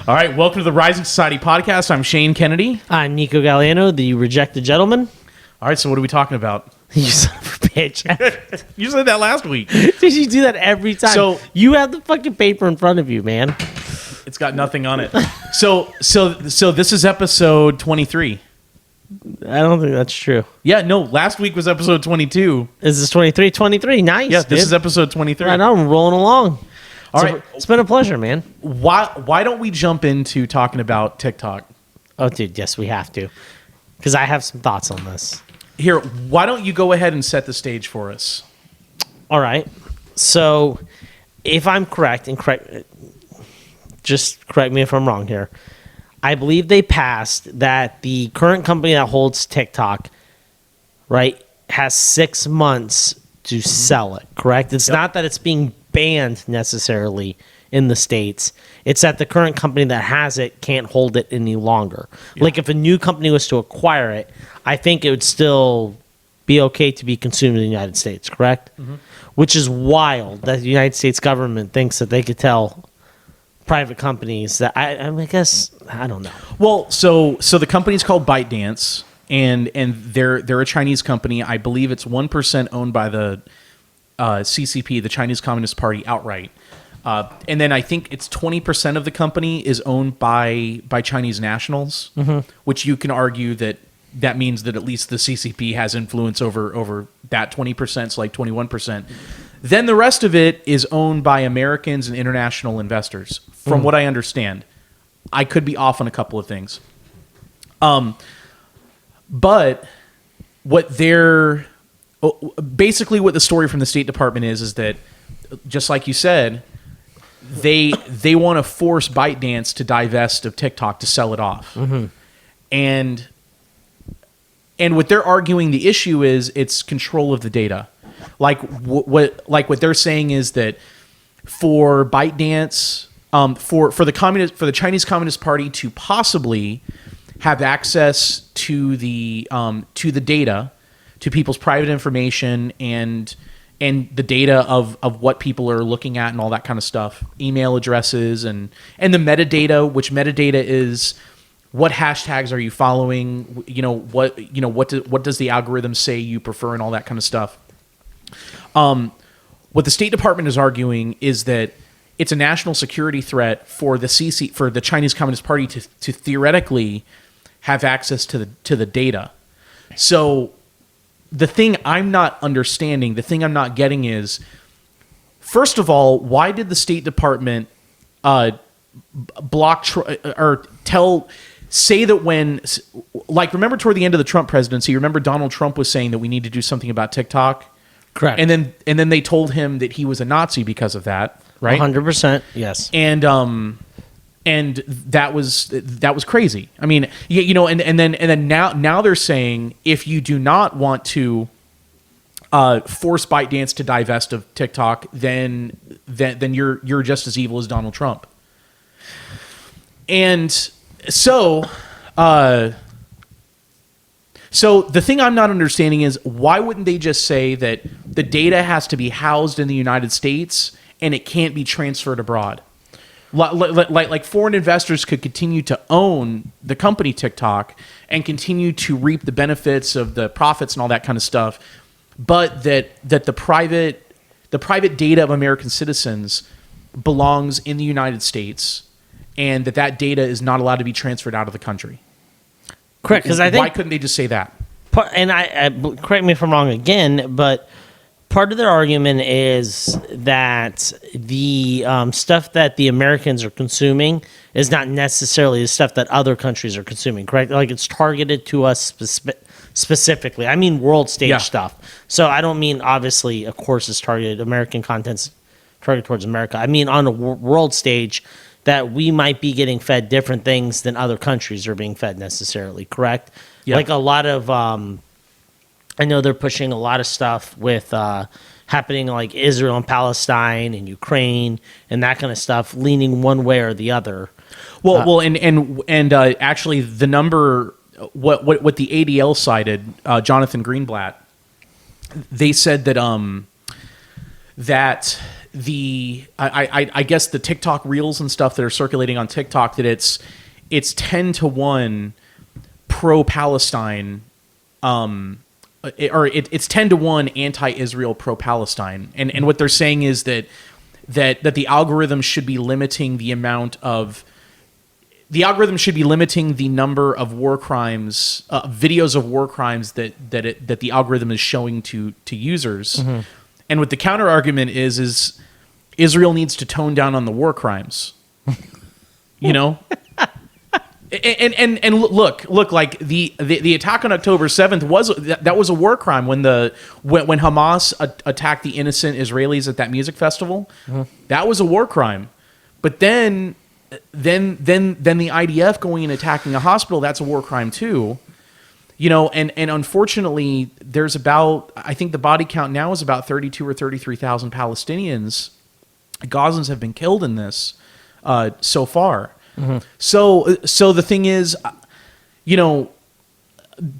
All right, welcome to the Rising Society podcast. I'm Shane Kennedy. I'm Nico Galliano, the rejected gentleman. All right, so what are we talking about? You son of a bitch. You said that last week. Did you do that every time? So you have the fucking paper in front of you, man. It's got nothing on it. So this is episode 23. I don't think that's true. Yeah, no, last week was episode 22. Is this 23? 23, nice. Yeah, this is episode 23. Right now, I'm rolling along. All right. It's been a pleasure, man. Why don't we jump into talking about TikTok? Oh, dude, yes, we have to. Because I have some thoughts on this. Here, why don't you go ahead and set the stage for us? All right. So, if I'm correct, just correct me if I'm wrong here. I believe they passed that the current company that holds TikTok, right, has 6 months to sell it, correct? It's not that it's being banned necessarily in the States. It's that the current company that has it can't hold it any longer. Yeah. Like if a new company was to acquire it, I think it would still be okay to be consumed in the United States, correct? Mm-hmm. Which is wild that the United States government thinks that they could tell private companies that I guess I don't know. Well, so the company's called ByteDance, and they're a Chinese company. I believe it's 1% owned by the CCP, the Chinese Communist Party, outright. And then I think it's 20% of the company is owned by Chinese nationals, which you can argue that means that at least the CCP has influence over that 20%, so like 21%. Then the rest of it is owned by Americans and international investors, from what I understand. I could be off on a couple of things. But basically what the story from the State Department is that, just like you said, they want to force ByteDance to divest of TikTok to sell it off. Mm-hmm. And what they're arguing the issue is it's control of the data. Like what they're saying is that for ByteDance, for the Chinese Communist Party to possibly have access to the data, to people's private information and the data of what people are looking at and all that kind of stuff, email addresses and the metadata, which metadata is what hashtags are you following, what does the algorithm say you prefer and all that kind of stuff. What the State Department is arguing is that it's a national security threat for the Chinese Communist Party to theoretically have access to the data. So the thing I'm not understanding, the thing I'm not getting is, first of all, why did the State Department say that when, like, remember toward the end of the Trump presidency, remember Donald Trump was saying that we need to do something about TikTok? Correct. And then they told him that he was a Nazi because of that, right? 100%, yes. And that was crazy. I mean, and then now they're saying if you do not want to force ByteDance to divest of TikTok, then you're just as evil as Donald Trump. And so the thing I'm not understanding is, why wouldn't they just say that the data has to be housed in the United States and it can't be transferred abroad? Like foreign investors could continue to own the company TikTok and continue to reap the benefits of the profits and all that kind of stuff, but that the private data of American citizens belongs in the United States, and that data is not allowed to be transferred out of the country. Correct, because I think, why couldn't they just say that? And I correct me if I'm wrong again, but part of their argument is that the stuff that the Americans are consuming is not necessarily the stuff that other countries are consuming, correct? Like, it's targeted to us specifically. I mean world stage stuff. So I don't mean, obviously, of course, it's targeted, American content's targeted towards America. I mean on a world stage that we might be getting fed different things than other countries are being fed necessarily, correct? Yeah. Like a lot of... I know they're pushing a lot of stuff with happening like Israel and Palestine and Ukraine and that kind of stuff, leaning one way or the other. Well, and actually the number, what the ADL cited, Jonathan Greenblatt, they said that I guess the TikTok reels and stuff that are circulating on TikTok, that it's 10-1 pro-Palestine, it's 10-1 anti-Israel, pro-Palestine, and what they're saying is that the algorithm should be limiting the number of war crimes, videos of war crimes that the algorithm is showing to users. Mm-hmm. And what the counter argument is Israel needs to tone down on the war crimes. You know? And look, like the attack on October 7th was a war crime when Hamas attacked the innocent Israelis at that music festival. Mm-hmm. That was a war crime. But then the IDF going and attacking a hospital, that's a war crime too. You know, and unfortunately, there's I think the body count now is about 32 or 33,000 Palestinians, Gazans, have been killed in this so far. Mm-hmm. So the thing is, you know,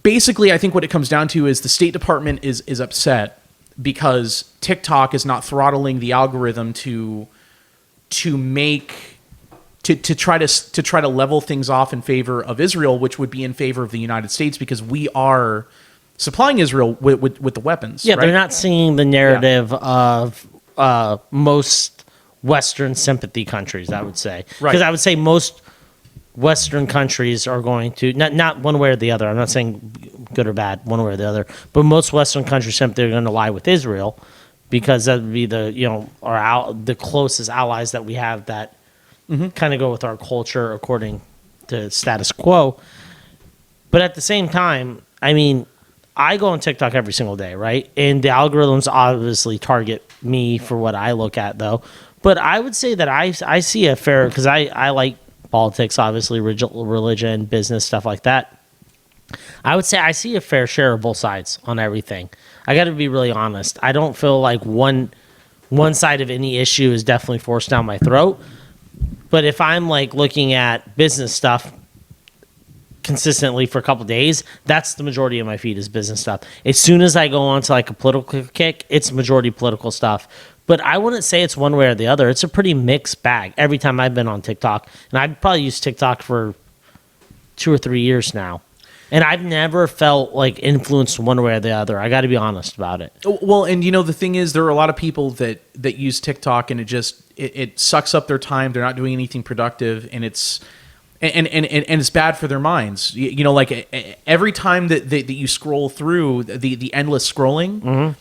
basically, I think what it comes down to is the State Department is upset because TikTok is not throttling the algorithm to try to level things off in favor of Israel, which would be in favor of the United States, because we are supplying Israel with the weapons. Yeah, right? They're not seeing the narrative of most Western sympathy countries, I would say. Right. Because I would say most Western countries are going to, not one way or the other, I'm not saying good or bad, one way or the other, but most Western countries simply are going to lie with Israel, because that would be the closest allies that we have that mm-hmm. kind of go with our culture according to status quo. But at the same time, I mean, I go on TikTok every single day, right? And the algorithms obviously target me for what I look at, though. But I would say that I see a fair, because I like politics, obviously, religion, business, stuff like that. I would say I see a fair share of both sides on everything. I got to be really honest. I don't feel like one side of any issue is definitely forced down my throat. But if I'm like looking at business stuff consistently for a couple of days, that's the majority of my feed is business stuff. As soon as I go on to like a political kick, it's majority political stuff. But I wouldn't say it's one way or the other. It's a pretty mixed bag every time I've been on TikTok. And I've probably used TikTok for 2 or 3 years now. And I've never felt like influenced one way or the other. I got to be honest about it. Well, and you know, the thing is, there are a lot of people that use TikTok, and it sucks up their time. They're not doing anything productive, and it's bad for their minds. You know, like every time that you scroll through the endless scrolling, mm-hmm.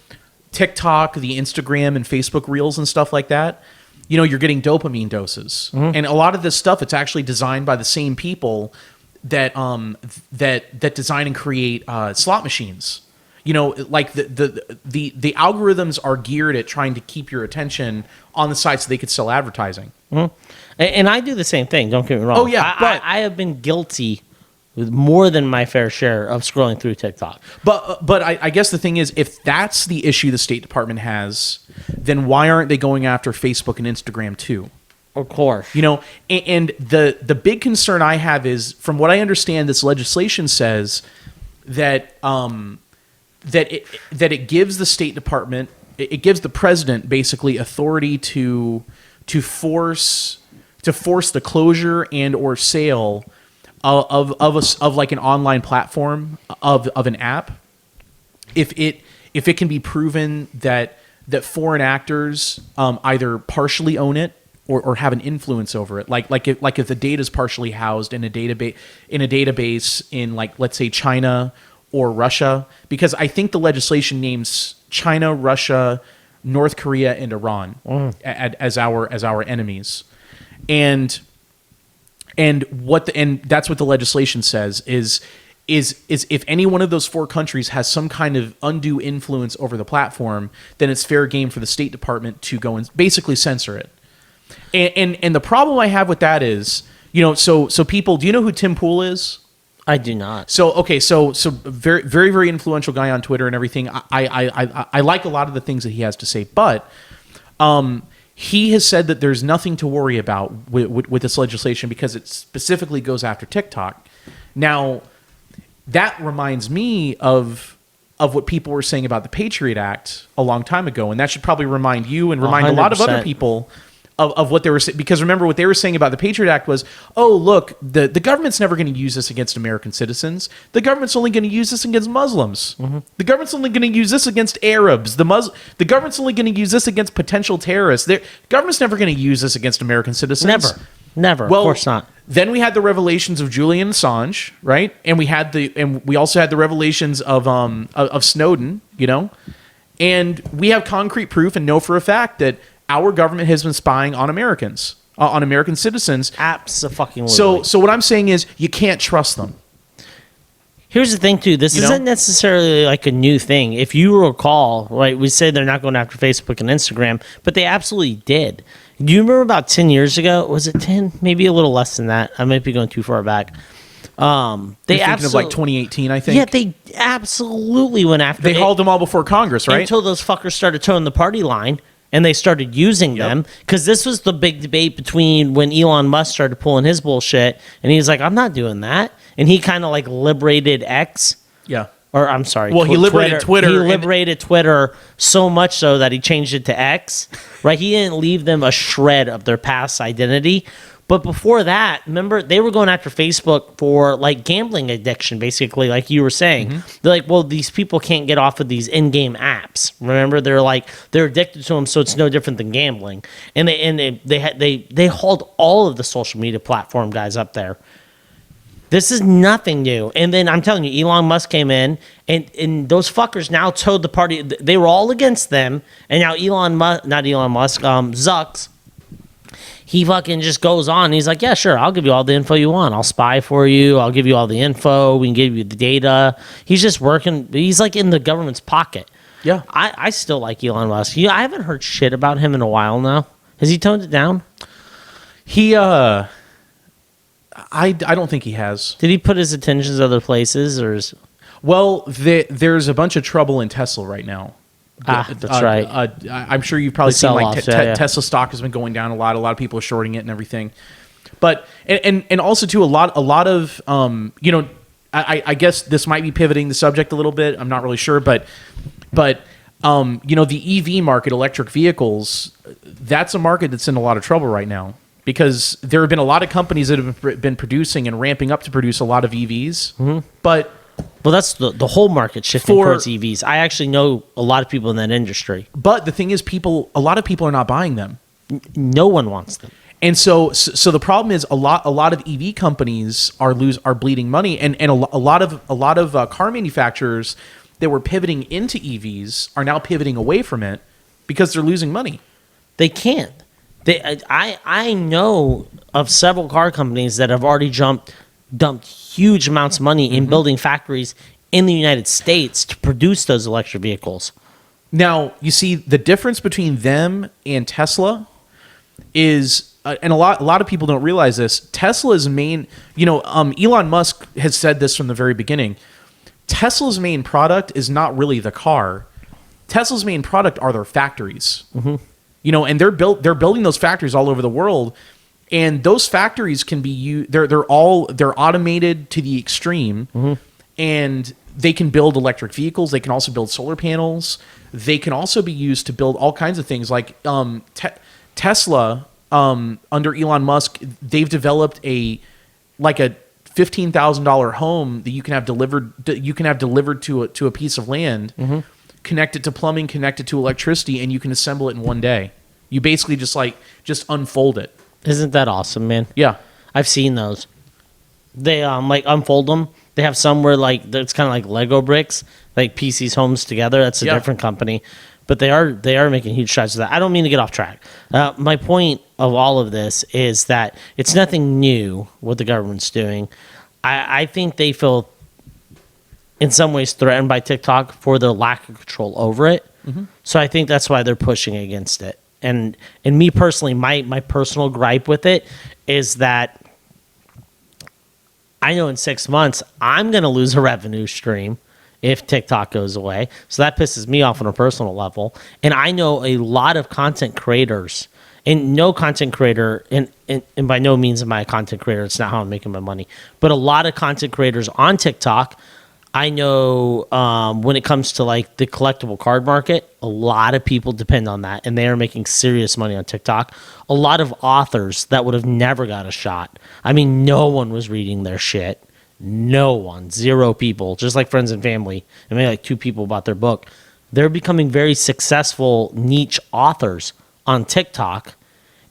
TikTok, the Instagram and Facebook Reels and stuff like that, you know, you're getting dopamine doses. Mm-hmm. And a lot of this stuff, it's actually designed by the same people that design and create slot machines. You know, like the algorithms are geared at trying to keep your attention on the site so they could sell advertising. Mm-hmm. And I do the same thing, don't get me wrong. Oh yeah, I have been guilty with more than my fair share of scrolling through TikTok. But I guess the thing is, if that's the issue the State Department has, then why aren't they going after Facebook and Instagram too? Of course. You know, and the big concern I have is, from what I understand, this legislation says that it gives the State Department, it gives the president basically authority to force the closure and or sale of like an online platform of an app if it can be proven that foreign actors either partially own it or have an influence over it, like if the data is partially housed in a database in, like, let's say China or Russia, because I think the legislation names China, Russia, North Korea, and Iran as our enemies, and that's what the legislation says is if any one of those 4 countries has some kind of undue influence over the platform, then it's fair game for the State Department to go and basically censor it. And the problem I have with that is, you know, so people, do you know who Tim Pool is? I do not. So okay, so very very very influential guy on Twitter and everything. I like a lot of the things that he has to say, but he has said that there's nothing to worry about with this legislation because it specifically goes after TikTok. Now, that reminds me of of what people were saying about the Patriot Act a long time ago, and that should probably remind you and remind a lot of other 100%. people of what they were saying. Because remember, what they were saying about the Patriot Act was, oh, look, the government's never going to use this against American citizens. The government's only going to use this against Muslims. The government's only going to use this against Arabs. The government's only going to use this against potential terrorists. The government's never going to use this against American citizens. Never. Of course not. Then we had the revelations of Julian Assange, right? And we also had the revelations of Snowden, you know? And we have concrete proof and know for a fact that our government has been spying on Americans, on American citizens. Absolutely. So what I'm saying is you can't trust them. Here's the thing, too. This You isn't know? necessarily like a new thing. If you recall, right, we say they're not going after Facebook and Instagram, but they absolutely did. Do you remember about 10 years ago? Was it 10? Maybe a little less than that. I might be going too far back. They You're thinking of like 2018, I think. Yeah, they absolutely went after They it. hauled them all before Congress, right? Until those fuckers started towing the party line and they started using them. Because this was the big debate between when Elon Musk started pulling his bullshit. And he was like, I'm not doing that. And he kind of like liberated X. Yeah. Or I'm sorry. Well, he liberated Twitter. He liberated Twitter so much so that he changed it to X. Right? He didn't leave them a shred of their past identity. But before that, remember, they were going after Facebook for like gambling addiction, basically, like you were saying. They're like, well, these people can't get off of these in-game apps. Remember, they're addicted to them, so it's no different than gambling. And they hauled all of the social media platform guys up there. This is nothing new. And then I'm telling you, Elon Musk came in, and those fuckers now towed the party. They were all against them, and now Zucks. He fucking just goes on. He's like, yeah, sure, I'll give you all the info you want. I'll spy for you. I'll give you all the info. We can give you the data. He's just working. He's like in the government's pocket. Yeah. I still like Elon Musk. I haven't heard shit about him in a while now. Has he toned it down? I don't think he has. Did he put his attentions other places, or is... Well, there's a bunch of trouble in Tesla right now. That's right. I'm sure you've probably The seen like sell-offs, yeah. Tesla stock has been going down a lot. A lot of people are shorting it and everything. But and also too a lot of I guess this might be pivoting the subject a little bit. I'm not really sure, but the EV market, electric vehicles, that's a market that's in a lot of trouble right now because there have been a lot of companies that have been producing and ramping up to produce a lot of EVs, but Well, that's the whole market shifting towards EVs. I actually know a lot of people in that industry. But the thing is, a lot of people are not buying them. No one wants them. And so the problem is a lot of EV companies are bleeding money, and a lot of car manufacturers that were pivoting into EVs are now pivoting away from it because they're losing money. They can't. I know of several car companies that have already dumped huge amounts of money in building factories in the United States to produce those electric vehicles. Now, you see, the difference between them and Tesla is, and a lot of people don't realize this, Tesla's main, Elon Musk has said this from the very beginning, Tesla's main product is not really the car. Tesla's main product are their factories. And they're building those factories all over the world. And those factories can be used. They're automated to the extreme, and they can build electric vehicles. They can also build solar panels. They can also be used to build all kinds of things. Like Tesla, under Elon Musk, they've developed a $15,000 home that you can have delivered. You can have delivered to a piece of land, connect it to plumbing, connect it to electricity, and you can assemble it in one day. You basically just unfold it. Isn't that awesome, man? Yeah. I've seen those. They unfold them. They have some where it's kind of like Lego bricks, like PC's Homes Together. That's a different company, but they are making huge strides with that. I don't mean to get off track. My point of all of this is that it's nothing new what the government's doing. I think they feel in some ways threatened by TikTok for their lack of control over it. So I think that's why they're pushing against it. And me personally, my personal gripe with it is that I know in 6 months I'm going to lose a revenue stream if TikTok goes away. So that pisses me off on a personal level. And I know a lot of content creators, and no content creator, and by no means am I a content creator. It's not how I'm making my money. But a lot of content creators on TikTok I know when it comes to like the collectible card market, a lot of people depend on that, and they are making serious money on TikTok. A lot of authors that would have never got a shot. I mean, no one was reading their shit. No one, zero people, just like friends and family, and maybe like 2 people bought their book. They're becoming very successful niche authors on TikTok,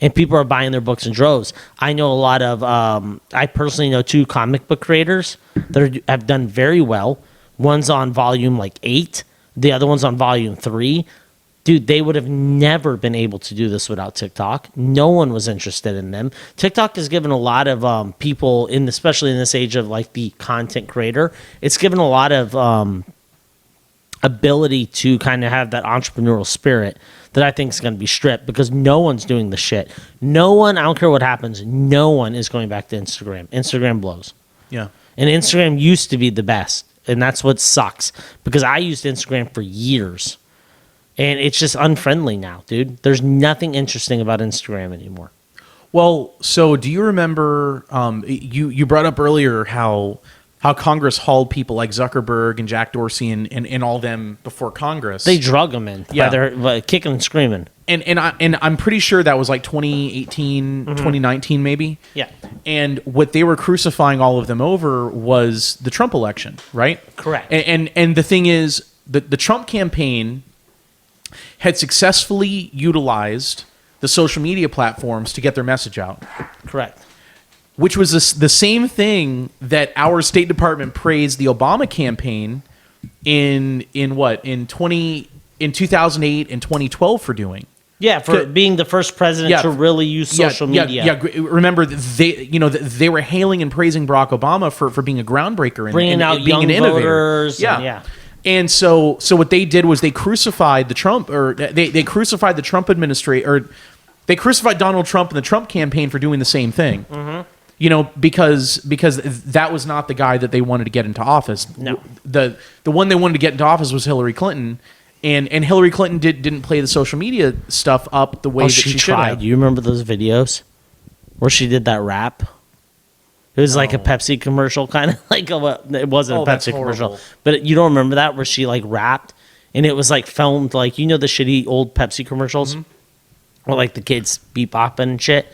and people are buying their books in droves. I know a lot of, I personally know 2 comic book creators that have done very well. One's on volume like 8, the other one's on volume 3. Dude, they would have never been able to do this without TikTok. No one was interested in them. TikTok has given a lot of people, especially in this age of like the content creator, it's given a lot of ability to kind of have that entrepreneurial spirit that I think is going to be stripped because no one's doing the shit. No one, I don't care what happens, no one is going back to Instagram. Instagram blows. Yeah. And Instagram used to be the best. And that's what sucks because I used Instagram for years. And it's just unfriendly now, dude. There's nothing interesting about Instagram anymore. Well, so do you remember, you brought up earlier how Congress hauled people like Zuckerberg and Jack Dorsey and all them before Congress. They drug them in. Yeah. By kicking and screaming. And I'm pretty sure that was like 2018, 2019 maybe. Yeah. And what they were crucifying all of them over was the Trump election, right? Correct. And the thing is, the Trump campaign had successfully utilized the social media platforms to get their message out. Correct. Which was the same thing that our State Department praised the Obama campaign in 2008 and 2012 for doing. Yeah, for being the first president to really use social media. Yeah. Remember, they were hailing and praising Barack Obama for being a groundbreaker and bringing out being young an innovator. voters. Yeah. And so what they did was they crucified the Trump, or they crucified the Trump administration, or they crucified Donald Trump and the Trump campaign for doing the same thing. Mm-hmm. Because that was not the guy that they wanted to get into office. No. The one they wanted to get into office was Hillary Clinton. And Hillary Clinton didn't play the social media stuff up the way that she should have. Do you remember those videos where she did that rap? It was like a Pepsi commercial, kind of like it wasn't a Pepsi commercial, but you don't remember that where she like rapped and it was like filmed like the shitty old Pepsi commercials, where like the kids beat bopping and shit.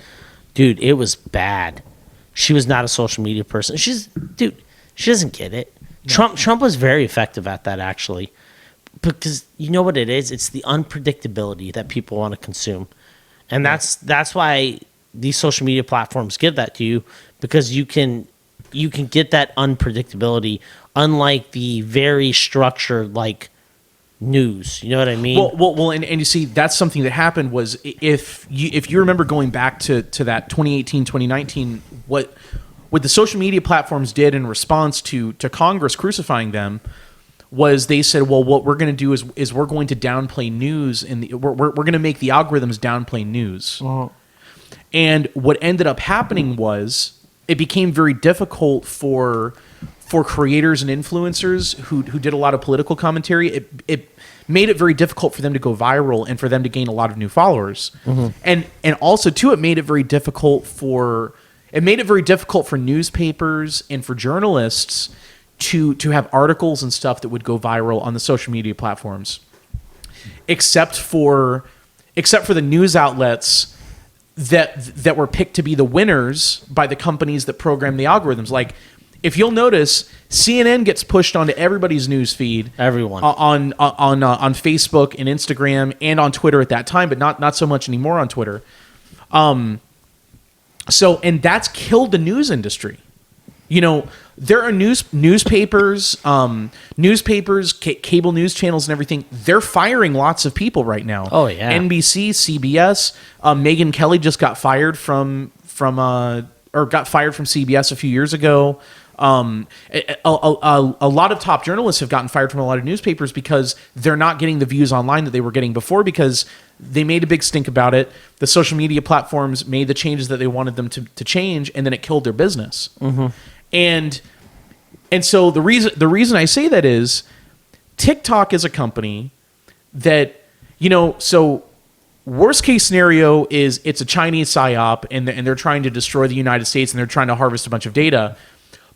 Dude, it was bad. She was not a social media person. She doesn't get it. No. Trump was very effective at that actually. Because you know what it is? It's the unpredictability that people want to consume. And that's why these social media platforms give that to you, because you can get that unpredictability, unlike the very structured like news. You know what I mean? Well, and you see, that's something that happened was if you remember going back to that 2018, 2019, what the social media platforms did in response to Congress crucifying them was they said, well, what we're going to do is we're going to downplay news, and we're going to make the algorithms downplay news. Uh-huh. And what ended up happening was it became very difficult for creators and influencers who did a lot of political commentary. It made it very difficult for them to go viral and for them to gain a lot of new followers. Mm-hmm. And also too, it made it very difficult for newspapers and for journalists to have articles and stuff that would go viral on the social media platforms, except for the news outlets that were picked to be the winners by the companies that program the algorithms. Like, if you'll notice, CNN gets pushed onto everybody's news feed. Everyone on Facebook and Instagram and on Twitter at that time, but not so much anymore on Twitter. So that's killed the news industry. There are newspapers, cable news channels and everything. They're firing lots of people right now. Oh yeah. NBC, CBS, Megyn Kelly just got fired from CBS a few years ago. A lot of top journalists have gotten fired from a lot of newspapers because they're not getting the views online that they were getting before, because they made a big stink about it. The social media platforms made the changes that they wanted them to change, and then it killed their business. Mm-hmm. And so the reason I say that is TikTok is a company that, so worst case scenario is it's a Chinese psyop and they're trying to destroy the United States and they're trying to harvest a bunch of data.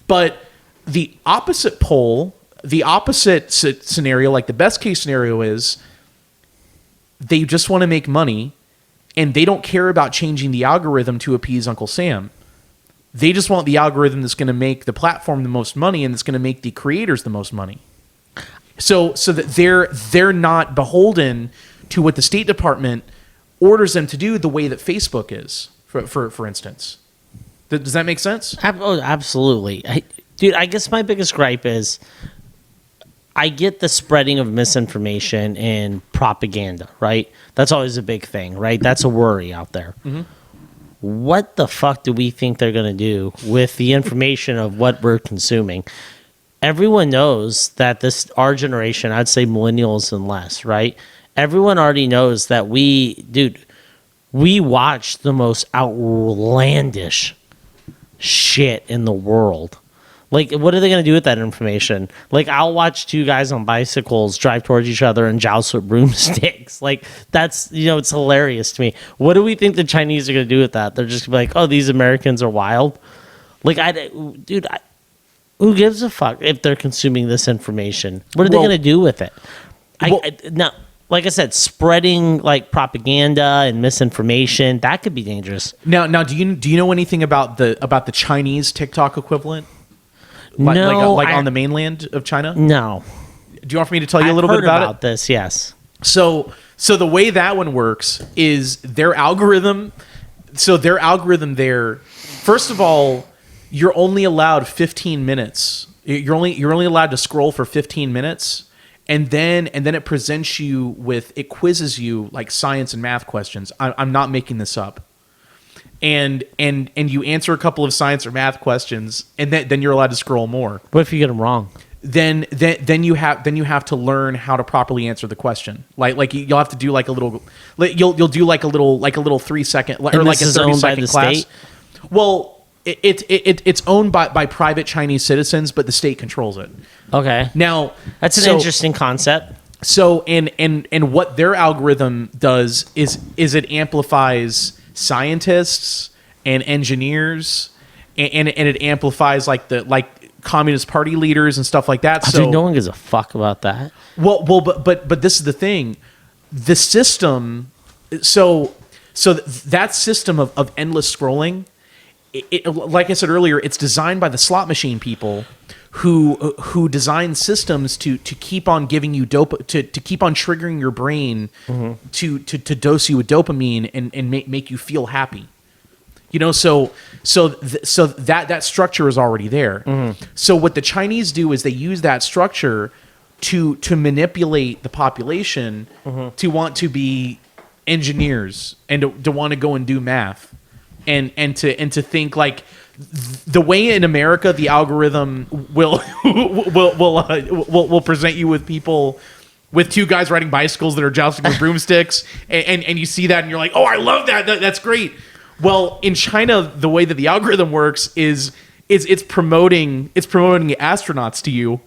But the opposite pole, the opposite scenario, like the best case scenario, is they just want to make money, and they don't care about changing the algorithm to appease Uncle Sam. They just want the algorithm that's going to make the platform the most money and that's going to make the creators the most money. So that they're not beholden to what the State Department orders them to do the way that Facebook is, for instance. Does that make sense? Oh, absolutely. Dude, I guess my biggest gripe is I get the spreading of misinformation and propaganda, right? That's always a big thing, right? That's a worry out there. Mm-hmm. What the fuck do we think they're going to do with the information of what we're consuming? Everyone knows that our generation, I'd say millennials and less, right? Everyone already knows that we watch the most outlandish shit in the world. Like, what are they going to do with that information? Like, I'll watch two guys on bicycles drive towards each other and joust with broomsticks. Like, that's, it's hilarious to me. What do we think the Chinese are going to do with that? They're just going to be like, oh, these Americans are wild? Like, who gives a fuck if they're consuming this information? What are they going to do with it? Now, like I said, spreading like propaganda and misinformation, that could be dangerous. Now, do you know anything about the Chinese TikTok equivalent? No, on the mainland of China? No. Do you want me to tell you a little bit about this? Yes. So the way that one works is their algorithm. So their algorithm there, first of all, you're only allowed 15 minutes. You're only allowed to scroll for 15 minutes, and then it it quizzes you like science and math questions. I'm not making this up. And you answer a couple of science or math questions, and then you're allowed to scroll more. What if you get them wrong? Then you have to learn how to properly answer the question. Like you'll have to do like a little, you'll do like a little 3-second or like a 30-second class. State? Well, it's owned by private Chinese citizens, but the state controls it. Okay. Now that's an interesting concept. So and what their algorithm does is it amplifies scientists and engineers, and it amplifies like Communist Party leaders and stuff like that. So dude, no one gives a fuck about that. Well, but this is the thing, the system. So that system of endless scrolling, like I said earlier, it's designed by the slot machine people who design systems to keep on giving you to keep on triggering your brain to dose you with dopamine and make you feel happy. So that structure is already there. Mm-hmm. So what the Chinese do is they use that structure to manipulate the population to want to be engineers and to want to go and do math and to think like the way in America the algorithm will present you with people with two guys riding bicycles that are jousting with broomsticks, and you see that and you're like, oh, I love that. That's great. Well, in China, the way that the algorithm works is it's promoting astronauts to you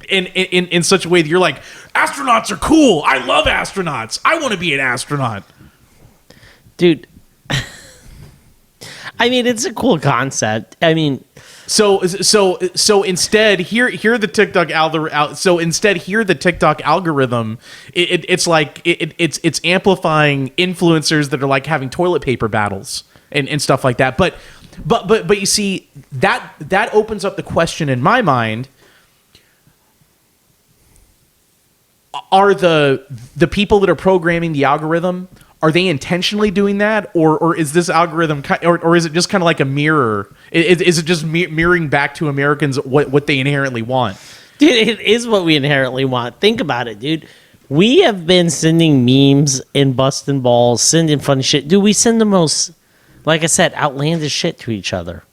in such a way that you're like, astronauts are cool. I love astronauts. I want to be an astronaut. Dude, I mean, it's a cool concept. I mean, so instead, here the TikTok algorithm. So instead, here the TikTok algorithm. It's amplifying influencers that are like having toilet paper battles and stuff like that. But you see that opens up the question in my mind: are the people that are programming the algorithm, are they intentionally doing that, or is this algorithm, or is it just kind of like a mirror? Is it just mirroring back to Americans what they inherently want? Dude, it is what we inherently want. Think about it, dude. We have been sending memes and busting balls, sending funny shit. Dude, we send the most, like I said, outlandish shit to each other.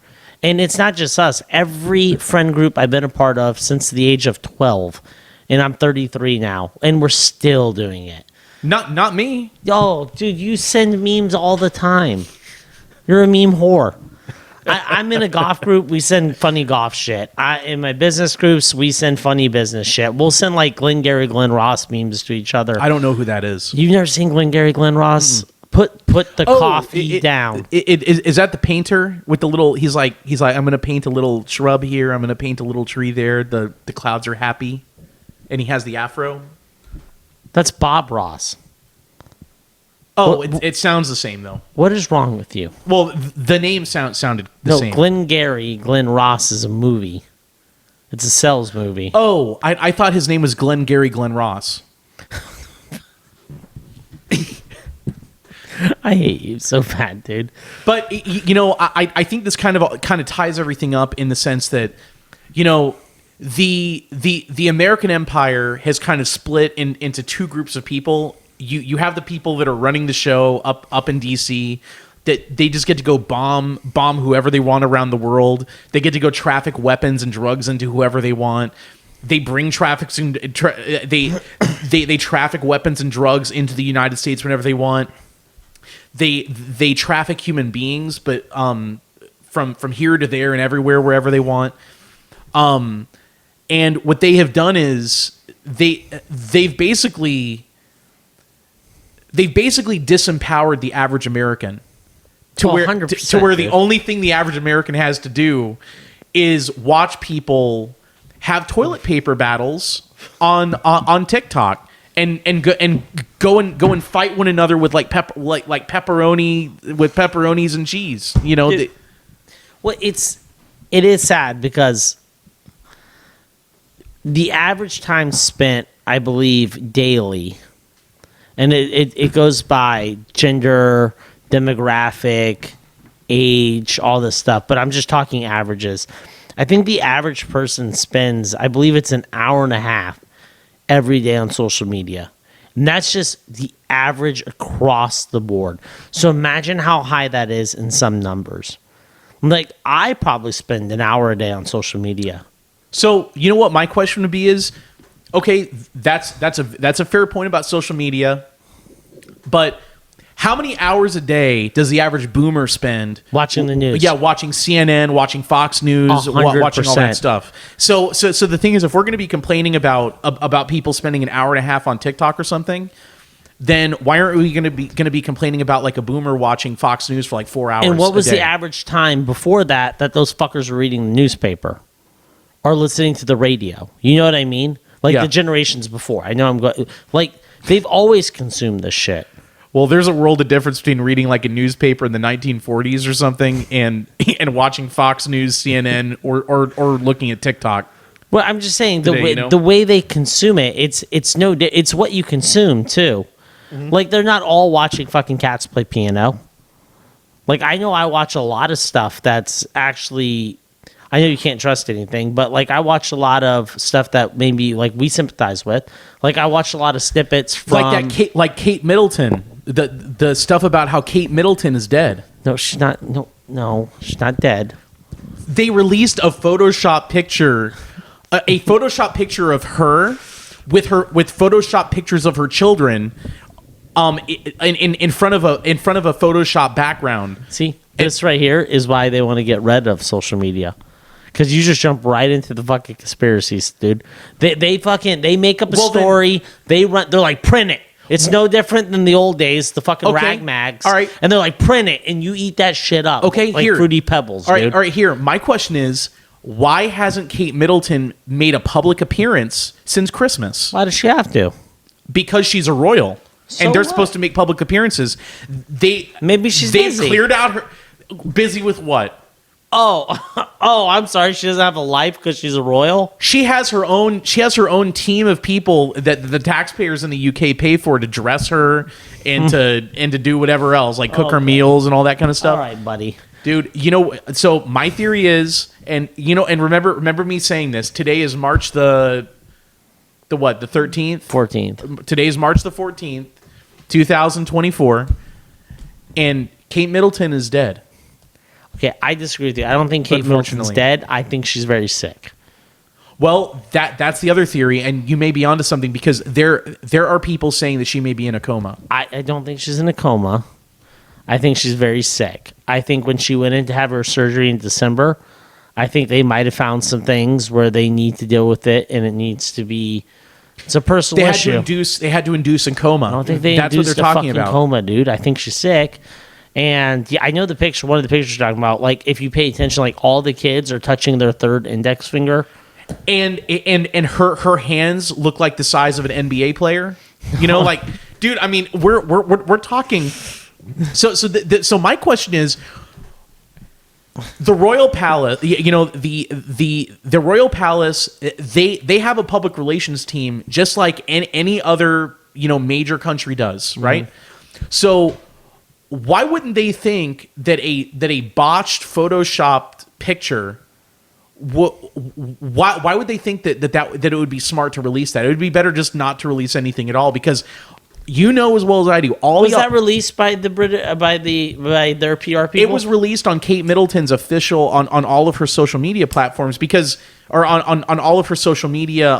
And it's not just us. Every friend group I've been a part of since the age of 12, and I'm 33 now, and we're still doing it. Not me. Yo, dude, you send memes all the time. You're a meme whore. I'm in a golf group. We send funny golf shit. In my business groups, we send funny business shit. We'll send like Glenn Ross memes to each other. I don't know who that is. You've never seen Glenn Ross? Put the coffee down. Is that the painter with the little? He's like, I'm gonna paint a little shrub here. I'm gonna paint a little tree there. The clouds are happy, and he has the afro. That's Bob Ross. Oh, it sounds the same though. What is wrong with you? Well, the name sounded the same. Glenn Ross is a movie. It's a Sells movie. Oh, I thought his name was Glenn Ross. I hate you so bad, dude. But I think this kind of ties everything up in the sense that, the American empire has kind of split into two groups of people. You have the people that are running the show up in DC, that they just get to go bomb whoever they want around the world. They get to go traffic weapons and drugs into whoever they want. They bring they traffic weapons and drugs into the United States whenever they want. They traffic human beings, but from here to there and everywhere wherever they want. And what they have done is they've basically disempowered the average American to where the only thing the average American has to do is watch people have toilet paper battles on TikTok and go and fight one another with like pepperoni with pepperonis and cheese. Dude, it is sad because the average time spent, I believe, daily, and it goes by gender, demographic, age, all this stuff, but I'm just talking averages. I think the average person spends, I believe it's an hour and a half every day on social media. And that's just the average across the board. So imagine how high that is in some numbers. Like, I probably spend an hour a day on social media. So, you know what my question would be is, okay, that's a fair point about social media, but how many hours a day does the average boomer spend watching the news? Yeah, watching CNN, watching Fox News, 100%. Watching all that stuff. So the thing is, if we're going to be complaining about people spending an hour and a half on TikTok or something, then why aren't we going to be complaining about like a boomer watching Fox News for like 4 hours? And what was the average time before that those fuckers were reading the newspaper or listening to the radio? You know what I mean? Like the generations before. I know I'm going like they've always consumed this shit. Well, there's a world of difference between reading like a newspaper in the 1940s or something and watching Fox News, CNN, or looking at TikTok. Well, I'm just saying today, the way they consume it, it's what you consume too. Mm-hmm. Like they're not all watching fucking cats play piano. Like I know I watch a lot of stuff that's actually, I know you can't trust anything, but like I watch a lot of stuff that maybe like we sympathize with. Like I watched a lot of snippets from Kate Middleton. The stuff about how Kate Middleton is dead. No, she's not. No, she's not dead. They released a Photoshop picture, a Photoshop picture of her with Photoshop pictures of her children, in front of a Photoshop background. See, this right here is why they want to get rid of social media. Because you just jump right into the fucking conspiracies, dude. They make up a story. They're like, print it. It's no different than the old days, the fucking rag mags. All right. And they're like, print it, and you eat that shit up. Okay, like here. Fruity Pebbles, all right, dude. All right, here. My question is, why hasn't Kate Middleton made a public appearance since Christmas? Why does she have to? Because she's a royal. So and they're what? supposed to make public appearances. Maybe she's busy. They cleared out her... Busy with what? Oh, I'm sorry. She doesn't have a life because she's a royal. She has her own team of people that the taxpayers in the UK pay for to dress her and to do whatever else, like cook her meals and all that kind of stuff. All right, buddy. Dude, so my theory is, and remember me saying this. Today is March the 13th? 14th. Today is March the 14th, 2024, and Kate Middleton is dead. Okay, I disagree with you. I don't think Kate Middleton's dead. I think she's very sick. Well, that's the other theory, and you may be onto something because there are people saying that she may be in a coma. I don't think she's in a coma. I think she's very sick. I think when she went in to have her surgery in December, I think they might have found some things where they need to deal with it, and it needs to be It's a personal issue. They had to induce in coma. I don't think they That's what induced they're a talking fucking about. coma, dude. I think she's sick. And yeah, I know the picture. One of the pictures you're talking about, like if you pay attention, like all the kids are touching their third index finger. And her hands look like the size of an NBA player. You know, like, dude. I mean, we're talking. So my question is, the Royal Palace. You know, the Royal Palace. They have a public relations team just like any other major country does, right? So why wouldn't they think that a botched photoshopped picture? Why would they think that it would be smart to release that? It would be better just not to release anything at all, because as well as I do, Was that released by the by their PR people? It was released on Kate Middleton's official on all of her social media platforms, or on all of her social media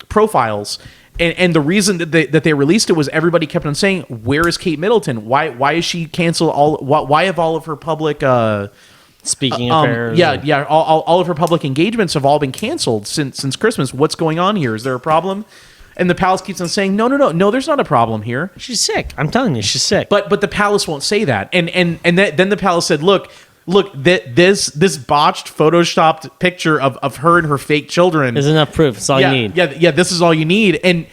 profiles. And the reason that they released it was everybody kept on saying, "Where is Kate Middleton? Why is she canceled? Why have all of her public speaking affairs? All of her public engagements have all been canceled since Christmas. What's going on here? Is there a problem?" And the palace keeps on saying, "No, there's not a problem here. She's sick. I'm telling you, she's sick." But the palace won't say that. And then the palace said, "Look, this botched photoshopped picture of her and her fake children is enough proof. It's all you need." Yeah, this is all you need. And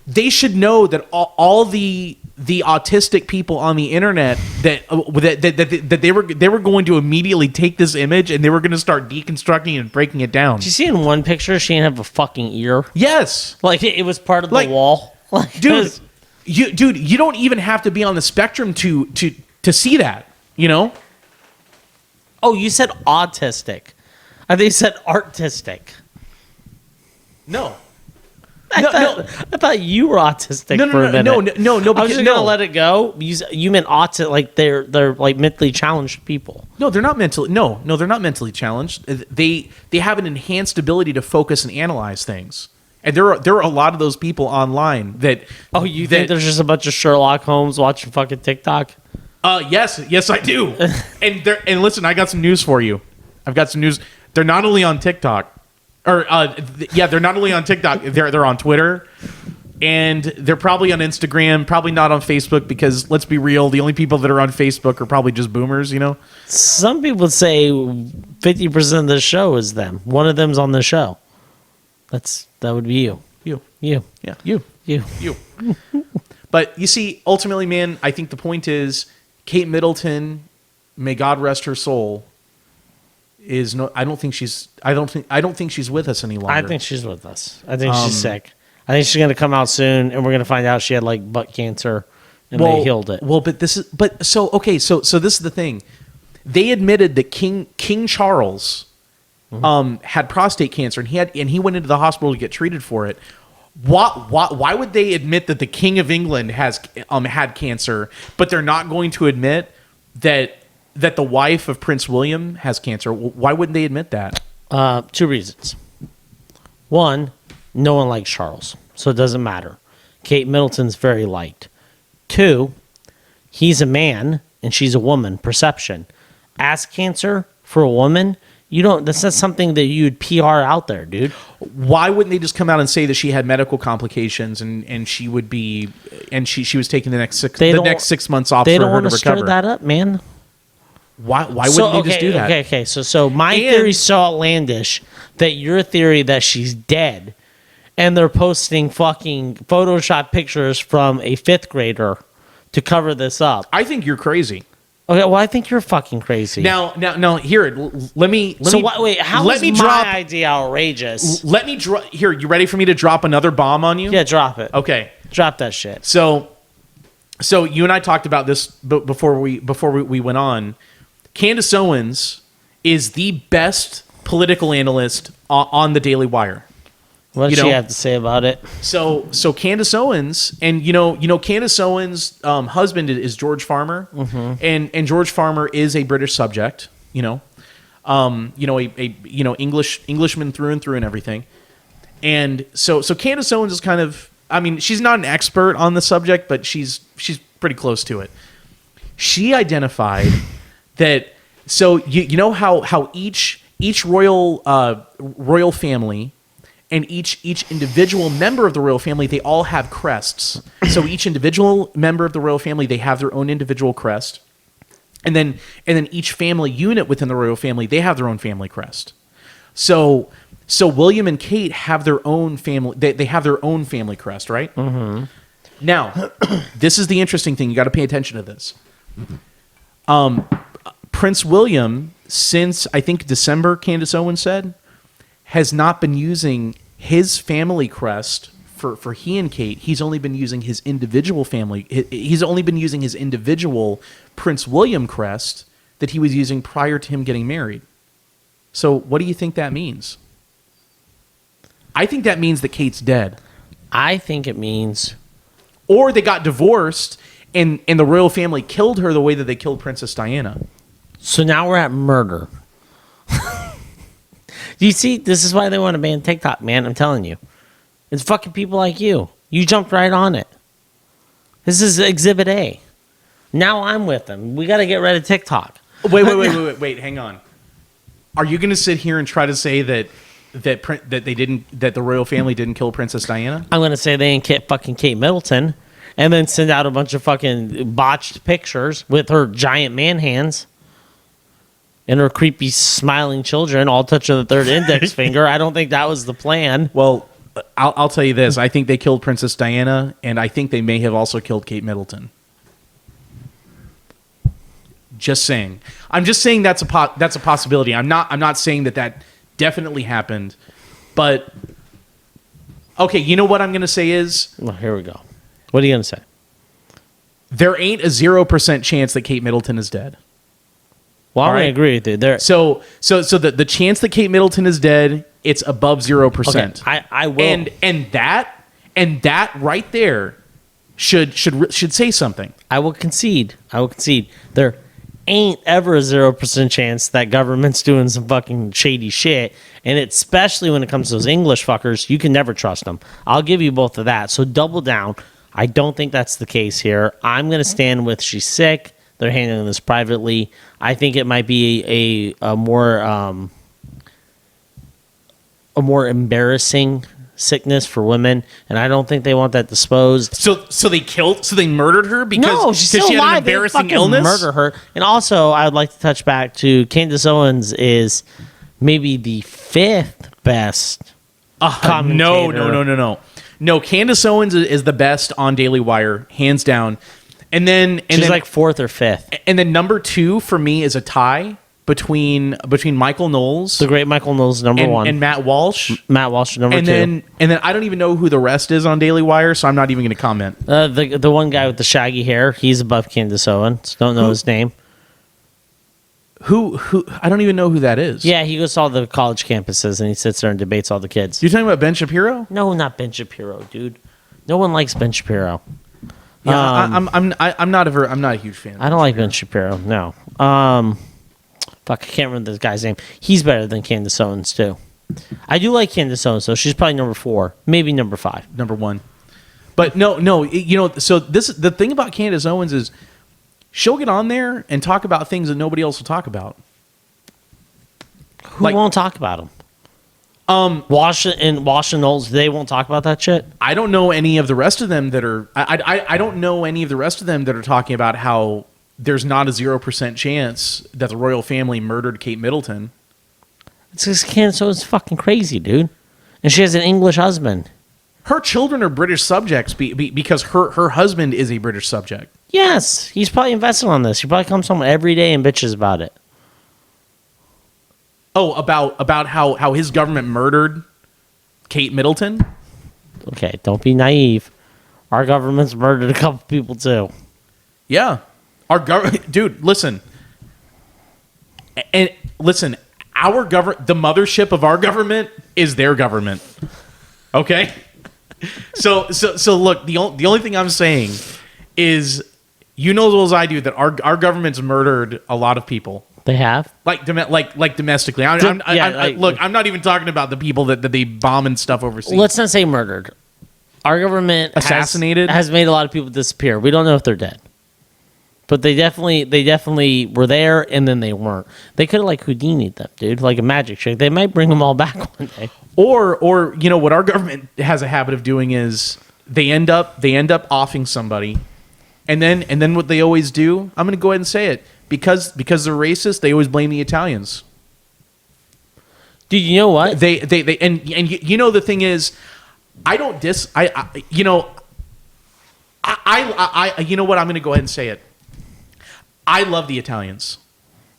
they should know that all the autistic people on the internet that they were going to immediately take this image and they were going to start deconstructing and breaking it down. Did you see in one picture she didn't have a fucking ear? Yes, like it was part of the wall. Like, dude, you don't even have to be on the spectrum to see that. You know? Oh, you said autistic. I think you said artistic. No. I thought you were autistic for a minute. No. I was just gonna let it go. You meant autistic, like they're like mentally challenged people. No, they're not mentally. No, they're not mentally challenged. They have an enhanced ability to focus and analyze things. And there are a lot of those people online that. Oh, you think there's just a bunch of Sherlock Holmes watching fucking TikTok? Yes, I do. and listen, I got some news for you. I've got some news. They're not only on TikTok. They're not only on TikTok. They're on Twitter, and they're probably on Instagram. Probably not on Facebook, because let's be real, the only people that are on Facebook are probably just boomers. Some people say 50% of the show is them. One of them's on the show. That would be you. You. Yeah. You. But you see, ultimately, man, I think the point is Kate Middleton, may God rest her soul, is no. I don't think she's with us any longer. I think she's with us. I think she's sick. I think she's gonna come out soon, and we're gonna find out she had like butt cancer, and they healed it. Well, but this is so this is the thing. They admitted that King Charles had prostate cancer, and he went into the hospital to get treated for it. Why would they admit that the King of England has had cancer, but they're not going to admit that the wife of Prince William has cancer? Why wouldn't they admit that? 2 reasons. One, no one likes Charles, so it doesn't matter. Kate Middleton's very liked. 2, he's a man and she's a woman. Perception. Ass cancer for a woman, that's not something that you'd PR out there, dude. Why wouldn't they just come out and say that she had medical complications and she would be, and she was taking the next 6 months off for her to recover? They don't want to stir that up, man. Why wouldn't they just do that? Okay. So my theory's so outlandish that your theory that she's dead, and they're posting fucking Photoshop pictures from a 5th grader to cover this up. I think you're crazy. Okay, well, I think you're fucking crazy. Now, here, let me. Wait, how is my idea outrageous? Let me drop. Here, you ready for me to drop another bomb on you? Yeah, drop it. Okay, drop that shit. So you and I talked about this before we went on. Candace Owens is the best political analyst on the Daily Wire. What does she have to say about it? So Candace Owens, and Candace Owens' husband is George Farmer, and George Farmer is a British subject, Englishman through and through and everything, and so Candace Owens is kind of, I mean, she's not an expert on the subject, but she's pretty close to it. She identified that, so you know how each royal family and each individual member of the royal family, they all have crests. So each individual member of the royal family, they have their own individual crest. And then each family unit within the royal family, they have their own family crest. So William and Kate have their own family. They have their own family crest, right? Mm-hmm. Now, this is the interesting thing. You got to pay attention to this. Prince William, since I think December, Candace Owens said, has not been using his family crest for he and Kate. He's only been using his individual family. He's only been using his individual Prince William crest that he was using prior to him getting married. So what do you think that means? I think that means that Kate's dead. I think it means... Or they got divorced and the royal family killed her the way that they killed Princess Diana. So now we're at murder. Do you see? This is why they want to ban TikTok, man. I'm telling you. It's fucking people like you. You jumped right on it. This is Exhibit A. Now I'm with them. We got to get rid of TikTok. Wait, hang on. Are you going to sit here and try to say that the royal family didn't kill Princess Diana? I'm going to say they ain't fucking Kate Middleton, and then send out a bunch of fucking botched pictures with her giant man hands and her creepy smiling children all touching the third index finger. I don't think that was the plan. Well, I'll tell you this. I think they killed Princess Diana, and I think they may have also killed Kate Middleton. Just saying. I'm just saying that's a possibility. I'm not saying that definitely happened, but okay. You know what I'm going to say is. Well, here we go. What are you going to say? There ain't a 0% chance that Kate Middleton is dead. Well, I agree with you. There. So the chance that Kate Middleton is dead, it's above 0%. Okay, I will. And that right there should say something. I will concede. There ain't ever a 0% chance that government's doing some fucking shady shit, and especially when it comes to those English fuckers, you can never trust them. I'll give you both of that. So double down. I don't think that's the case here. I'm going to stand with she's sick. They're handling this privately. I think it might be a more embarrassing sickness for women, and I don't think they want that disposed. So they murdered her because she's still she alive. had an embarrassing illness. Murder her. And also, I would like to touch back to Candace Owens is maybe the 5th best commentator. No, Candace Owens is the best on Daily Wire, hands down. And then she's like 4th or 5th. And then number 2 for me is a tie between Michael Knowles, the great Michael Knowles, number 1, and Matt Walsh. Matt Walsh, number 2. And then I don't even know who the rest is on Daily Wire, so I'm not even going to comment. The one guy with the shaggy hair, he's above Candace Owens. Don't know his name. Who? I don't even know who that is. Yeah, he goes to all the college campuses and he sits there and debates all the kids. You're talking about Ben Shapiro? No, not Ben Shapiro, dude. No one likes Ben Shapiro. Yeah, I'm not a huge fan. I don't like Ben Shapiro. No. Fuck, I can't remember this guy's name. He's better than Candace Owens too. I do like Candace Owens, though. She's probably number 4, maybe number 5, number 1. But no. So the thing about Candace Owens is she'll get on there and talk about things that nobody else will talk about. Who won't talk about them? Washington Knowles, they won't talk about that shit. I don't know any of the rest of them that are. I don't know any of the rest of them that are talking about how there's not a 0% chance that the royal family murdered Kate Middleton. It's because Candace Owens is fucking crazy, dude, and she has an English husband. Her children are British subjects because her husband is a British subject. Yes, he's probably invested on this. He probably comes home every day and bitches about it. Oh, about how his government murdered Kate Middleton? Okay, don't be naive. Our government's murdered a couple people too. Yeah. Our government, dude, listen. And listen, our government, the mothership of our government is their government. Okay? So look, the only thing I'm saying is, you know as well as I do that our government's murdered a lot of people. They have, like domestically. Look, I'm not even talking about the people that they bomb and stuff overseas. Let's not say murdered. Our government assassinated has made a lot of people disappear. We don't know if they're dead, But they definitely were there, and then they weren't. They could have like Houdini'd them, dude, like a magic trick. They might bring them all back one day. Or what our government has a habit of doing is they end up offing somebody, and then what they always do, I'm going to go ahead and say it, because they're racist, they always blame the Italians. Dude, you know what? They the thing is, I don't you know what, I'm going to go ahead and say it. I love the Italians.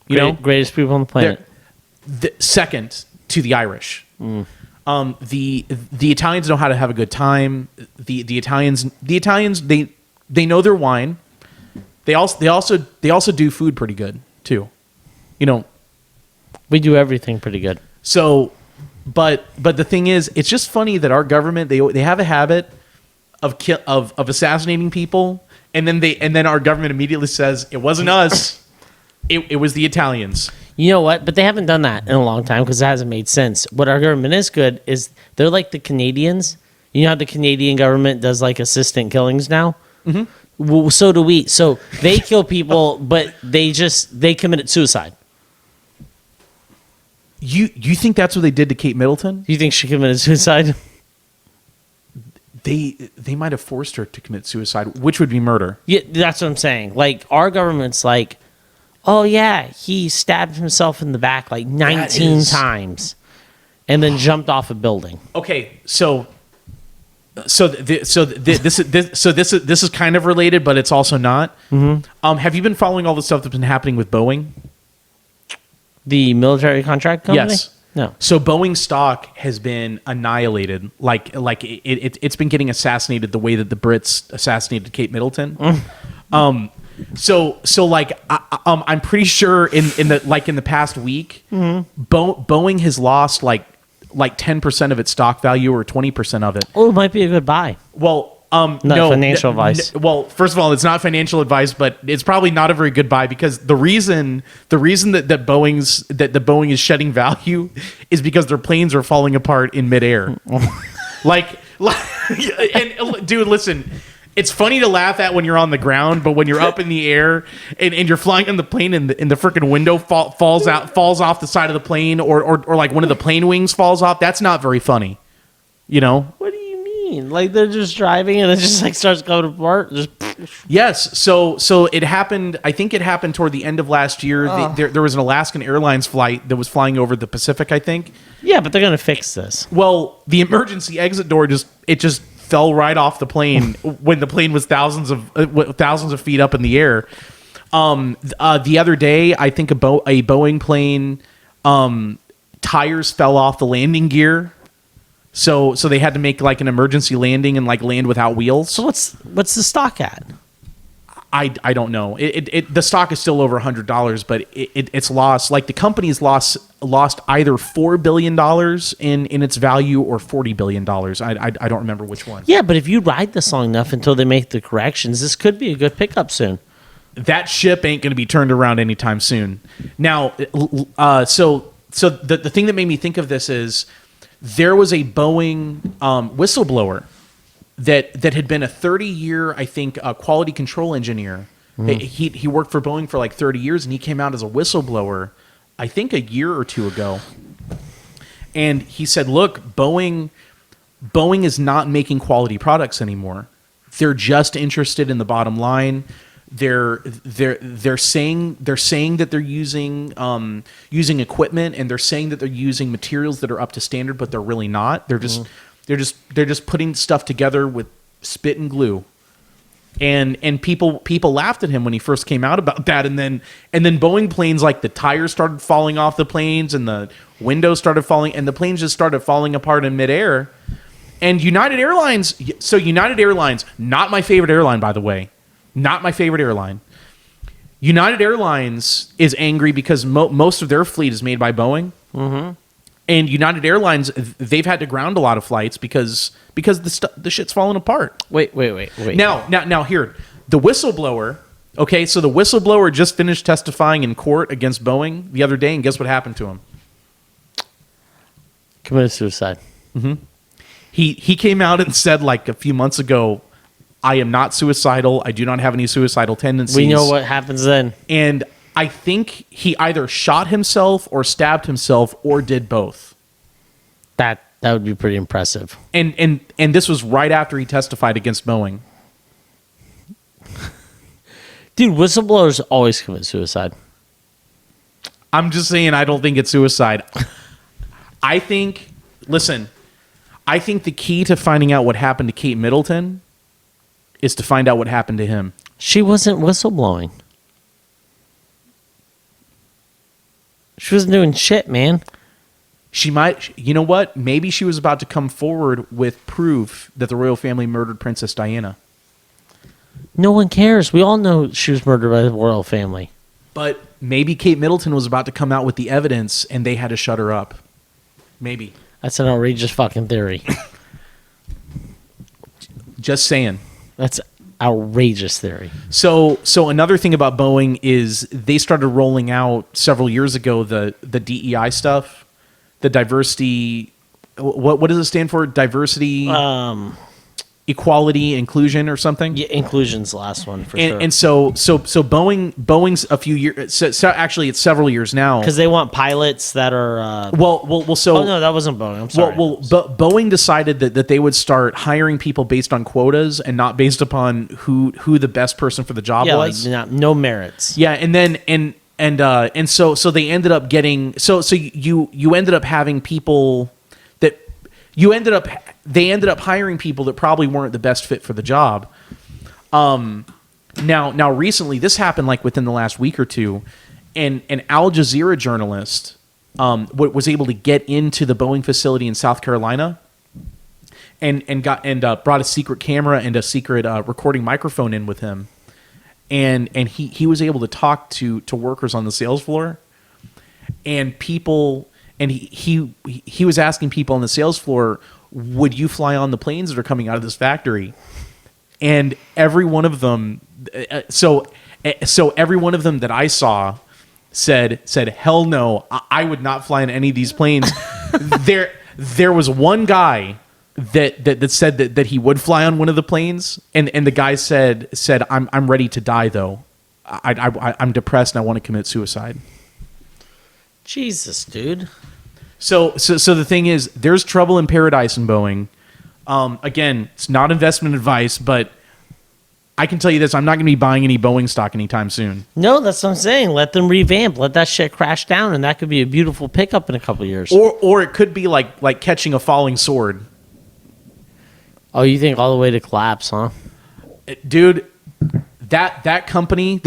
Greatest people on the planet. Second to the Irish. The Italians know how to have a good time. The Italians they know their wine. They also do food pretty good too. We do everything pretty good. So, but the thing is, it's just funny that our government they have a habit of assassinating people, and then our government immediately says it wasn't us, it was the Italians. You know what? But they haven't done that in a long time because it hasn't made sense. What our government is good is they're like the Canadians. You know how the Canadian government does like assistant killings now? Mm-hmm. Well, so do we. So they kill people, but they committed suicide. You think that's what they did to Kate Middleton? You think she committed suicide? They might have forced her to commit suicide, which would be murder. Yeah, that's what I'm saying. Like, our government's like, oh yeah, he stabbed himself in the back like 19 times, and then jumped off a building. Okay, this is kind of related, but it's also not. Mm-hmm. Have you been following all the stuff that's been happening with Boeing? The military contract company? Yes. No. So Boeing stock has been annihilated. Like it's been getting assassinated the way that the Brits assassinated Kate Middleton. So I'm pretty sure in the past week, Boeing has lost like 10% of its stock value or 20% of it. Oh, it might be a good buy. Well, no financial advice. Well, first of all, it's not financial advice, but it's probably not a very good buy because the reason that Boeing is shedding value is because their planes are falling apart in midair. and dude, listen. It's funny to laugh at when you're on the ground, but when you're up in the air and you're flying on the plane and the freaking window falls off the side of the plane, or like one of the plane wings falls off, that's not very funny. What do you mean? Like they're just driving and it just like starts going apart? Yes. So it happened. I think it happened toward the end of last year. There was an Alaskan Airlines flight that was flying over the Pacific, I think. Yeah, but they're gonna fix this. Well, the emergency exit door just fell right off the plane when the plane was thousands of feet up in the air. The other day, I think a Boeing plane tires fell off the landing gear, so they had to make like an emergency landing and like land without wheels. So what's the stock at? I don't know. The stock is still over $100, but it's lost. Like the company's lost either $4 billion in its value or $40 billion. I don't remember which one. Yeah, but if you ride this long enough until they make the corrections, this could be a good pickup soon. That ship ain't going to be turned around anytime soon. Now, so the thing that made me think of this is there was a Boeing whistleblower that had been a 30-year, I think, quality control engineer. He worked for Boeing for like 30 years, and he came out as a whistleblower, I think a year or two ago. And he said, look, Boeing is not making quality products anymore. They're just interested in the bottom line. They're saying that they're using equipment, and they're saying that they're using materials that are up to standard, but they're really not. They're just putting stuff together with spit and glue, and people laughed at him when he first came out about that, and then Boeing planes, like the tires started falling off the planes and the windows started falling and the planes just started falling apart in midair. And United Airlines, not my favorite airline, by the way, not my favorite airline. United Airlines is angry because most of their fleet is made by Boeing. Mm-hmm. And United Airlines, they've had to ground a lot of flights because the shit's falling apart. Wait. Now here, the whistleblower. Okay, so the whistleblower just finished testifying in court against Boeing the other day, and guess what happened to him? Committed suicide. Mm-hmm. He came out and said like a few months ago, I am not suicidal. I do not have any suicidal tendencies. We know what happens then. And I think he either shot himself or stabbed himself or did both. That would be pretty impressive. And this was right after he testified against Boeing. Dude, whistleblowers always commit suicide. I'm just saying I don't think it's suicide. I think the key to finding out what happened to Kate Middleton is to find out what happened to him. She wasn't whistleblowing. She wasn't doing shit, man. She might, you know what? Maybe she was about to come forward with proof that the royal family murdered Princess Diana. No one cares. We all know she was murdered by the royal family. But maybe Kate Middleton was about to come out with the evidence and they had to shut her up. Maybe. That's an outrageous fucking theory. Just saying. That's outrageous theory. So another thing about Boeing is they started rolling out several years ago the DEI stuff, the diversity. What does it stand for? Diversity, equality, inclusion, or something. Yeah, inclusion's the last one for sure. And so Boeing's a few years. So actually, it's several years now because they want pilots that are. So. Oh no, that wasn't Boeing. I'm sorry. Boeing decided that they would start hiring people based on quotas and not based upon who the best person for the job was. Like no merits. Yeah, and then so they ended up getting you ended up having people that they ended up hiring people that probably weren't the best fit for the job. Now recently this happened like within the last week or two, and an Al Jazeera journalist was able to get into the Boeing facility in South Carolina and brought a secret camera and a secret recording microphone in with him. And he was able to talk to workers on the sales floor, and people, and he was asking people on the sales floor, would you fly on the planes that are coming out of this factory? And every one of them, so every one of them that I saw said hell no, I would not fly in any of these planes. there was one guy that said that he would fly on one of the planes, and the guy said I'm ready to die though. I'm depressed and I want to commit suicide. Jesus, dude. So the thing is, there's trouble in paradise in Boeing. Again, it's not investment advice, but I can tell you this: I'm not going to be buying any Boeing stock anytime soon. No, that's what I'm saying. Let them revamp. Let that shit crash down, and that could be a beautiful pickup in a couple of years. Or it could be like catching a falling sword. Oh, you think all the way to collapse, huh? Dude, that company,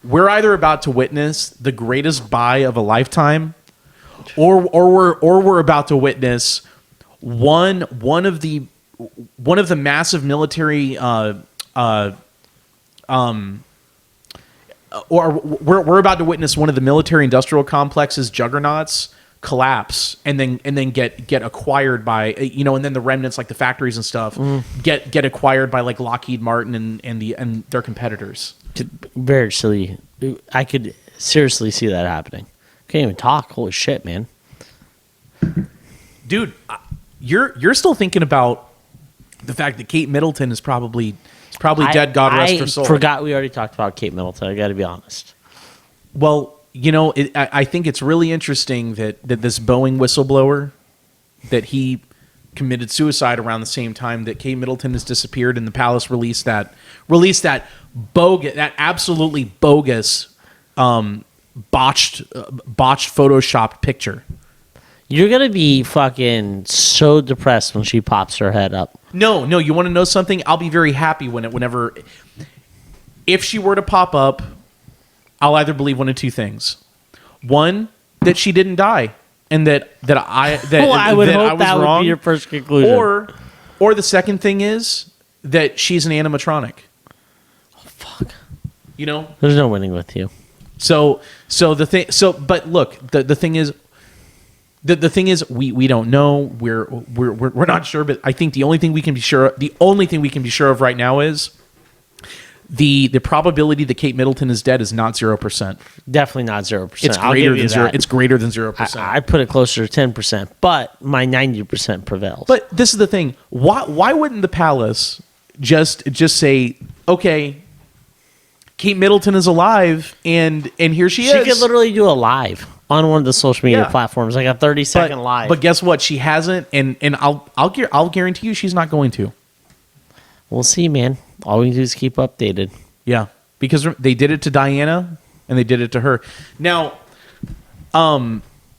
we're either about to witness the greatest buy of a lifetime, or we're about to witness one of the massive military or we're about to witness one of the military industrial complexes juggernauts collapse and then get acquired by, and then the remnants like the factories and stuff get acquired by like Lockheed Martin and their competitors. Very silly. I could seriously see that happening. Can't even talk. Holy shit, man. Dude, you're still thinking about the fact that Kate Middleton is probably dead. God rest her soul. I forgot we already talked about Kate Middleton. I got to be honest. Well, I think it's really interesting that this Boeing whistleblower, that he committed suicide around the same time that Kate Middleton has disappeared, and the palace released that absolutely bogus, botched photoshopped picture. You're gonna be fucking so depressed when she pops her head up. No, you want to know something? I'll be very happy whenever if she were to pop up. I'll either believe one of two things: one, that she didn't die, and that I would hope I was that wrong, would be your first conclusion. Or the second thing is that she's an animatronic. Oh fuck! There's no winning with you. But look, the thing is. The thing is, we don't know. We're not sure. But I think the only thing we can be sure of right now is the probability that Kate Middleton is dead is not 0%. Definitely not 0%. It's greater than 0. It's greater than 0%. I put it closer to 10%, but my 90% prevails. But this is the thing. Why wouldn't the palace just say, okay, Kate Middleton is alive, and here she is. She could literally do a live on one of the social media platforms, like a 30-second live. But guess what? She hasn't, and I'll guarantee you she's not going to. We'll see, man. All we can do is keep updated. Yeah, because they did it to Diana, and they did it to her. Now,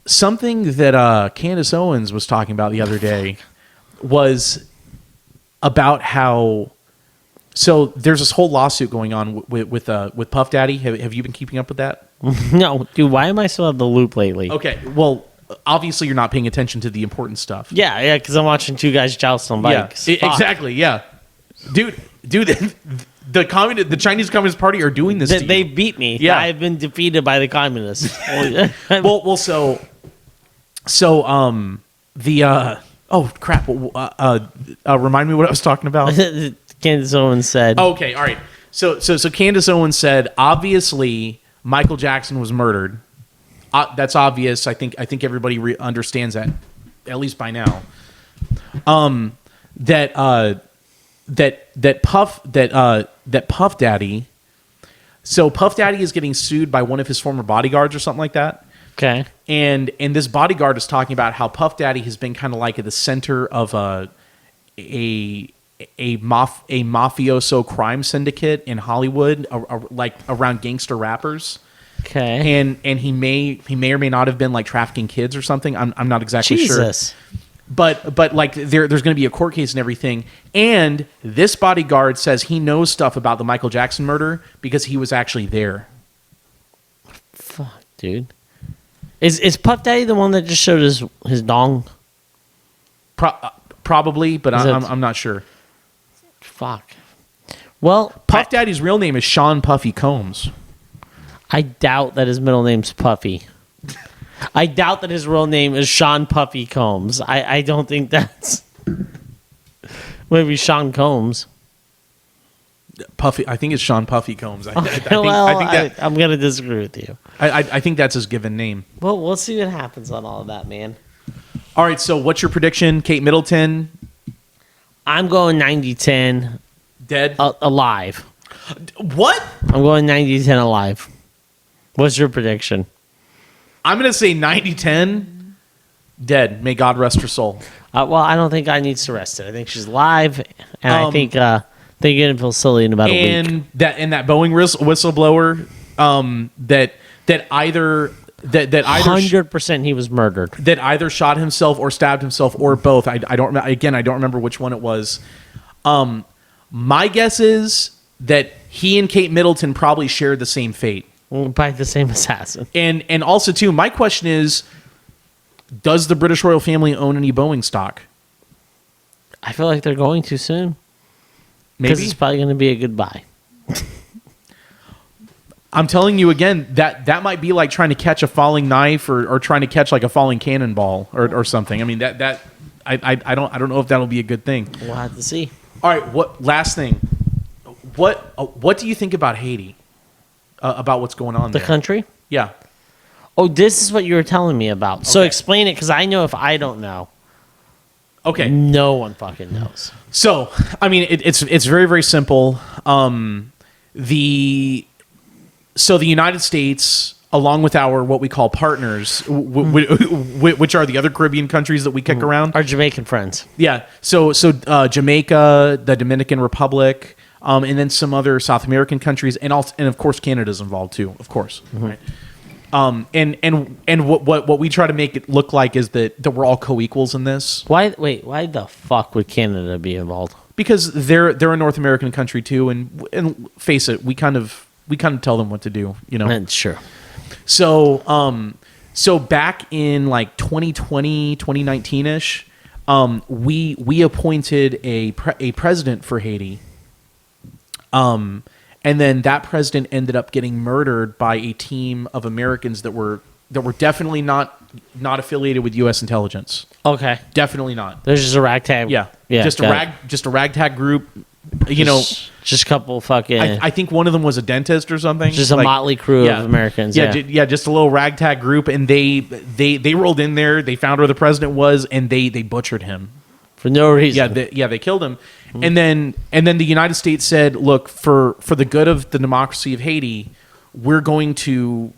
something that Candace Owens was talking about the other day was about how. So there's this whole lawsuit going on with Puff Daddy. Have you been keeping up with that? No, dude. Why am I so out of the loop lately? Okay, well, obviously you're not paying attention to the important stuff. Yeah, because I'm watching two guys joust on bikes. Yeah, exactly. Yeah, dude. The Chinese Communist Party are doing this. They beat me. Yeah, I've been defeated by the communists. So the oh crap. Remind me what I was talking about. Candace Owens said. Okay, all right. So Candace Owens said, obviously Michael Jackson was murdered. That's obvious. I think everybody understands that, at least by now. That Puff Daddy. So Puff Daddy is getting sued by one of his former bodyguards or something like that. Okay. And this bodyguard is talking about how Puff Daddy has been kind of like at the center of a mafioso crime syndicate in Hollywood, like around gangster rappers. Okay. And he may or may not have been like trafficking kids or something. I'm not exactly sure. But like there's going to be a court case and everything. And this bodyguard says he knows stuff about the Michael Jackson murder because he was actually there. Fuck, dude. Is Puff Daddy the one that just showed his dong? Probably, but I'm not sure. Fuck. Well, Puff Daddy's real name is Sean Puffy Combs. I doubt that his middle name's Puffy. I doubt that his real name is Sean Puffy Combs. I don't think that's... Maybe Sean Combs. Puffy. I think it's Sean Puffy Combs. I think I'm going to disagree with you. I think that's his given name. Well, we'll see what happens on all of that, man. All right, so what's your prediction? Kate Middleton? I'm going 90-10. Dead? Alive. What? I'm going 90-10 alive. What's your prediction? I'm going to say 90-10. Dead. May God rest her soul. Well, I don't think I needs to rest it. I think she's alive, and I think they're going to feel silly in about a week. And that Boeing whistleblower that either 100% he was murdered. That either shot himself or stabbed himself or both. I don't remember which one it was. My guess is that he and Kate Middleton probably shared the same fate. By the same assassin. And also too, my question is, does the British royal family own any Boeing stock? I feel like they're going to soon. Maybe because it's probably going to be a good buy. I'm telling you again, that might be like trying to catch a falling knife or trying to catch like a falling cannonball or something. I mean that I don't know if that'll be a good thing. We'll have to see. All right, last thing. What do you think about Haiti? About what's going on the there? Country? Yeah. Oh, this is what you were telling me about. So explain it, because I know if I don't know. Okay. No one fucking knows. So, I mean, it's very, very simple. The United States, along with our what we call partners, which are the other Caribbean countries that we kick around, our Jamaican friends. Yeah. So Jamaica, the Dominican Republic, and then some other South American countries, and of course Canada's involved too. Of course, right? And what we try to make it look like is that we're all co-equals in this. Why the fuck would Canada be involved? Because they're a North American country too, and face it, we kind of tell them what to do, you know. That's true. So back in like 2020, 2019-ish, we appointed a president for Haiti. And then that president ended up getting murdered by a team of Americans that were definitely not affiliated with U.S. intelligence. Okay, definitely not. There's just a ragtag. Yeah. Just a ragtag group. Just a couple fucking. I think one of them was a dentist or something. Just a motley crew of Americans. Yeah, just a little ragtag group, and they rolled in there. They found where the president was, and they butchered him. for no reason. They killed him, and then the United States said, "Look, for the good of the democracy of Haiti, we're going to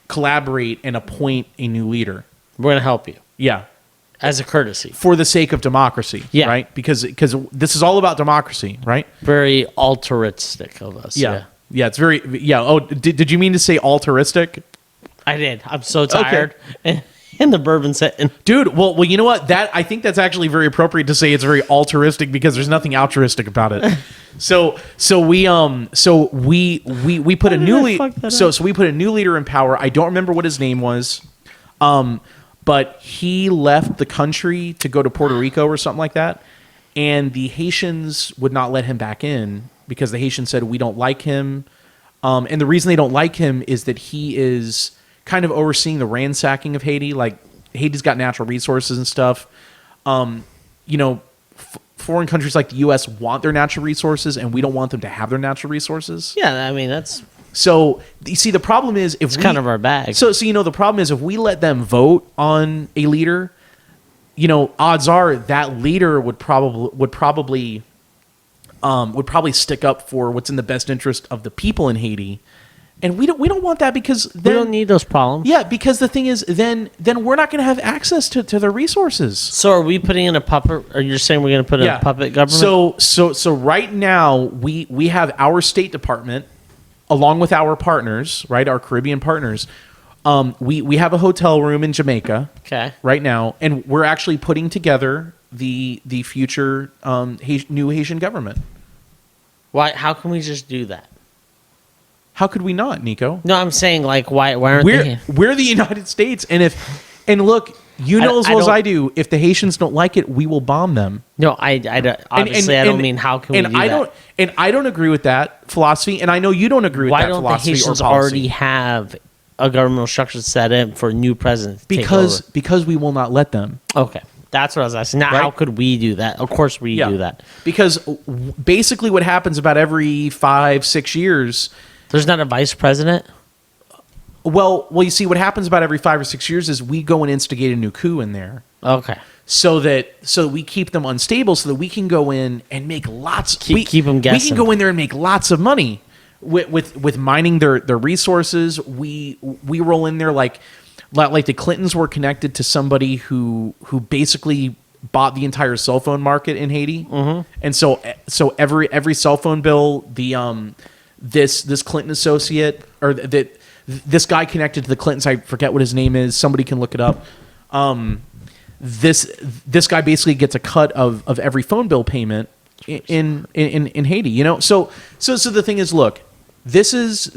collaborate and appoint a new leader. We're gonna help you Yeah, as a courtesy for the sake of democracy. Yeah. Right, because this is all about democracy, right? very altruistic of us. Yeah, it's very Oh, did you mean to say altruistic? I did. I'm so tired. And the bourbon setting. Dude, well, you know what? I think that's actually very appropriate to say it's very altruistic because there's nothing altruistic about it. So we put a new leader in power. I don't remember what his name was, but he left the country to go to Puerto Rico or something like that, and the Haitians would not let him back in because the Haitians said we don't like him, and the reason they don't like him is that he is kind of overseeing the ransacking of Haiti. Like, Haiti's got natural resources and stuff. Foreign countries like the U.S. want their natural resources, and we don't want them to have their natural resources. Yeah, I mean, that's So you see, the problem is it's kind of our bag. So the problem is if we let them vote on a leader, odds are that leader would probably stick up for what's in the best interest of the people in Haiti. And we don't want that because then, we don't need those problems. Yeah, because the thing is, then we're not going to have access to their resources. So are we putting in a puppet? Or you're saying we're going to put in a puppet government? So right now we have our State Department, along with our partners, right, our Caribbean partners. We have a hotel room in Jamaica, Okay. right now, and we're actually putting together the future new Haitian government. Why? How can we just do that? How could we not, Nico? No, I'm saying like why aren't they? We're the United States, and look, as well as I do, if the Haitians don't like it, we will bomb them. No, I don't, obviously I don't mean how can we do that? I don't agree with that philosophy, and I know you don't agree with that philosophy. Why don't the Haitians already have a governmental structure set in for a new president to take over? Because we will not let them. Okay. That's what I was asking. Now, how could we do that? Of course we do that. Because basically what happens about every 5-6 years... There's not a vice president? Well, you see, what happens about every 5 or 6 years is we go and instigate a new coup in there. Okay. So we keep them unstable so that we can go in and make lots... Keep them guessing. We can go in there and make lots of money with mining their resources. We roll in there like the Clintons were connected to somebody who basically bought the entire cell phone market in Haiti. Mm-hmm. And so every cell phone bill, this Clinton associate or this guy connected to the Clintons, I forget what his name is. Somebody can look it up. This guy basically gets a cut of every phone bill payment in Haiti. So the thing is, look, this is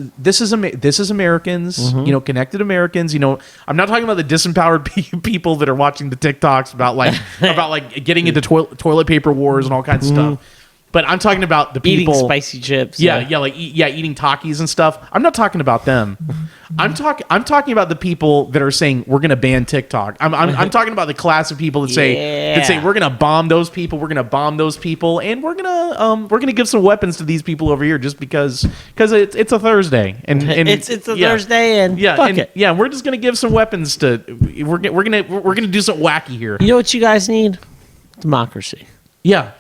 Americans, Mm-hmm. Connected Americans. I'm not talking about the disempowered people that are watching the TikToks about getting into toilet paper wars and all kinds of stuff. But I'm talking about the people eating spicy chips. Eating Takis and stuff. I'm not talking about them. I'm talking about the people that are saying we're going to ban TikTok. I'm talking about the class of people that say we're going to bomb those people. We're going to bomb those people, and we're going to give some weapons to these people over here just because it's a Thursday and it's a Thursday and fuck it. Yeah, we're just going to give some weapons to. We're going to do something wacky here. You know what you guys need? Democracy. Yeah.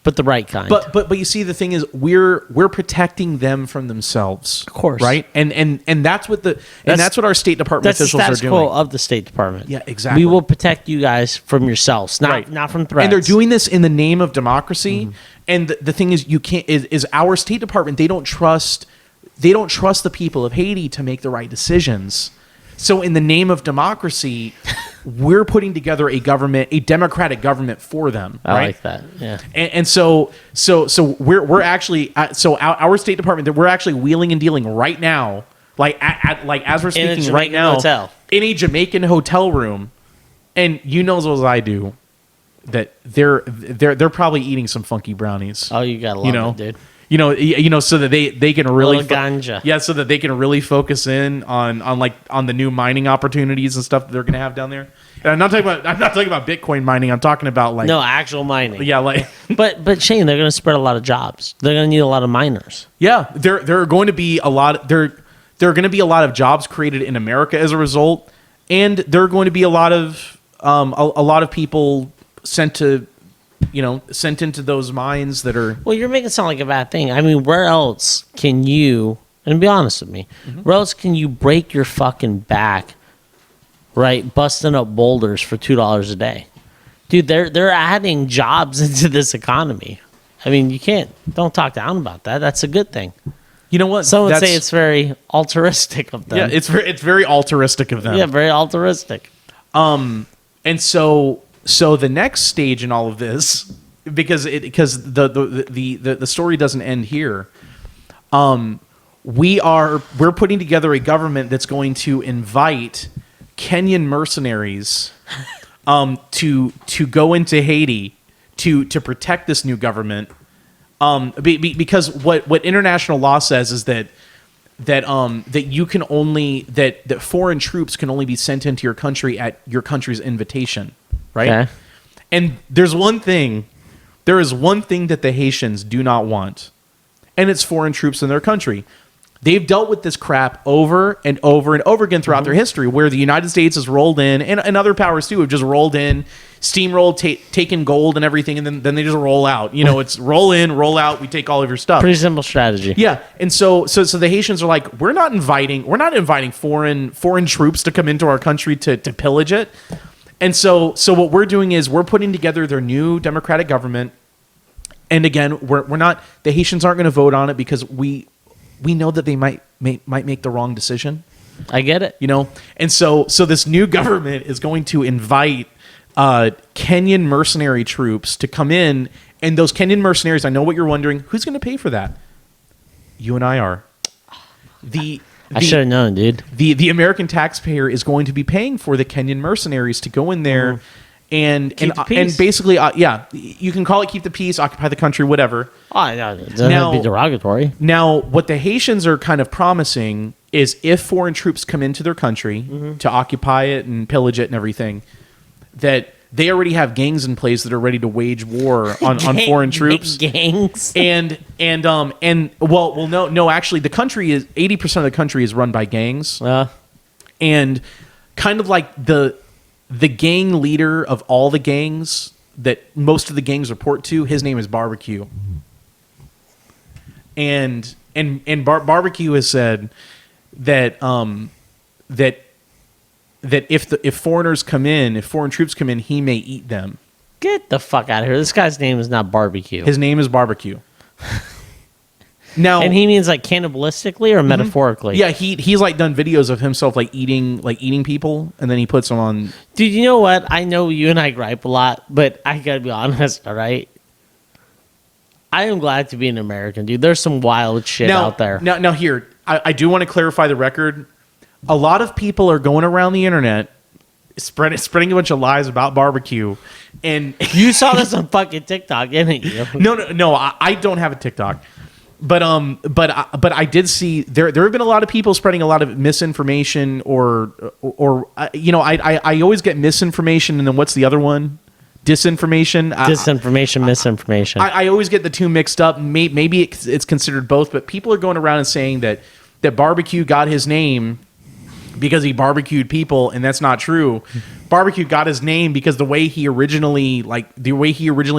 But the right kind. But you see, the thing is, we're protecting them from themselves, of course, right? And that's what that's what our State Department officials are doing. That's the status quo of the State Department. Yeah, exactly. We will protect you guys from yourselves, not from threats. And they're doing this in the name of democracy. Mm-hmm. And the thing is, you can't is our State Department. They don't trust the people of Haiti to make the right decisions. So in the name of democracy, we're putting together a democratic government for them. I like that. Yeah. And so we're actually our State Department, we're actually wheeling and dealing right now, as we're speaking right now, in a Jamaican hotel room, and as well as I do that they're probably eating some funky brownies. Oh, you gotta love it, dude. So that they can really ganja. So that they can really focus in on the new mining opportunities and stuff that they're going to have down there. And I'm not talking about Bitcoin mining. I'm talking about actual mining. Yeah, but Shane, they're going to spread a lot of jobs. They're going to need a lot of miners. Yeah, there are going to be a lot. There are going to be a lot of jobs created in America as a result, and there are going to be a lot of people sent to sent into those mines that are. Well, you're making it sound like a bad thing. I mean, where else can you, and be honest with me, where else can you break your fucking back, right, busting up boulders for $2 a day? Dude, they're adding jobs into this economy. I mean, don't talk down about that. That's a good thing. You know what? Some would say it's very altruistic of them. Yeah, it's very altruistic of them. Yeah, very altruistic. And so the next stage in all of this, because the story doesn't end here. We're putting together a government that's going to invite Kenyan mercenaries to go into Haiti to protect this new government. Because what international law says is that you can only that foreign troops can only be sent into your country at your country's invitation, right? Okay. And there is one thing that the Haitians do not want, and it's foreign troops in their country. They've dealt with this crap over and over and over again throughout their history, where the United States has rolled in, and other powers too have just rolled in, steamrolled, taken gold and everything, and then they just roll out. It's roll in, roll out. We take all of your stuff. Pretty simple strategy. Yeah, and so the Haitians are like, we're not inviting foreign troops to come into our country to pillage it. And so what we're doing is we're putting together their new democratic government. And again, we're not, the Haitians aren't going to vote on it because we know that they might make the wrong decision. I get it. And so this new government is going to invite Kenyan mercenary troops to come in, and those Kenyan mercenaries, I know what you're wondering, who's going to pay for that? You and I are. I should have known, dude. The American taxpayer is going to be paying for the Kenyan mercenaries to go in there and basically, you can call it keep the peace, occupy the country, whatever. Oh, no, it doesn't have to be derogatory. Now, what the Haitians are kind of promising is if foreign troops come into their country to occupy it and pillage it and everything, that they already have gangs in place that are ready to wage war on foreign troops. Gangs. And no, actually, the country is 80% of the country is run by gangs. And kind of like the gang leader of all the gangs that most of the gangs report to, his name is Barbecue. And Barbecue has said that if foreigners come in, if foreign troops come in, he may eat them. Get the fuck out of here. This guy's name is not Barbecue. His name is Barbecue. Now, and he means like cannibalistically or metaphorically? Yeah, he's like done videos of himself like eating people, and then he puts them on. Dude, you know what? I know you and I gripe a lot, but I gotta be honest, all right? I am glad to be an American, dude. There's some wild shit out there. Now here, I do want to clarify the record. A lot of people are going around the internet spreading a bunch of lies about Barbecue, and you saw this on fucking TikTok, didn't you? No, I don't have a TikTok. But I did see there have been a lot of people spreading a lot of misinformation or I always get misinformation, and then what's the other one? Disinformation. Misinformation. I always get the two mixed up. Maybe it's considered both, but people are going around and saying that Barbecue got his name because he barbecued people, and that's not true. Barbecue got his name because the way he originally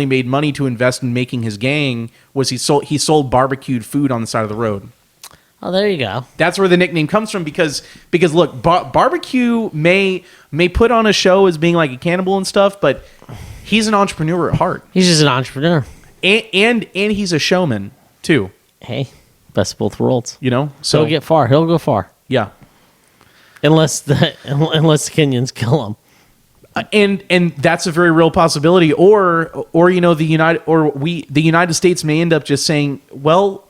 made money to invest in making his gang was he sold barbecued food on the side of the road. Oh, there you go. That's where the nickname comes from because look, Barbecue may put on a show as being like a cannibal and stuff, but he's an entrepreneur at heart. He's just an entrepreneur, and he's a showman too. Hey, best of both worlds. So he'll get far. He'll go far. Yeah. Unless the Kenyans kill him. And that's a very real possibility, or the United States may end up just saying, well,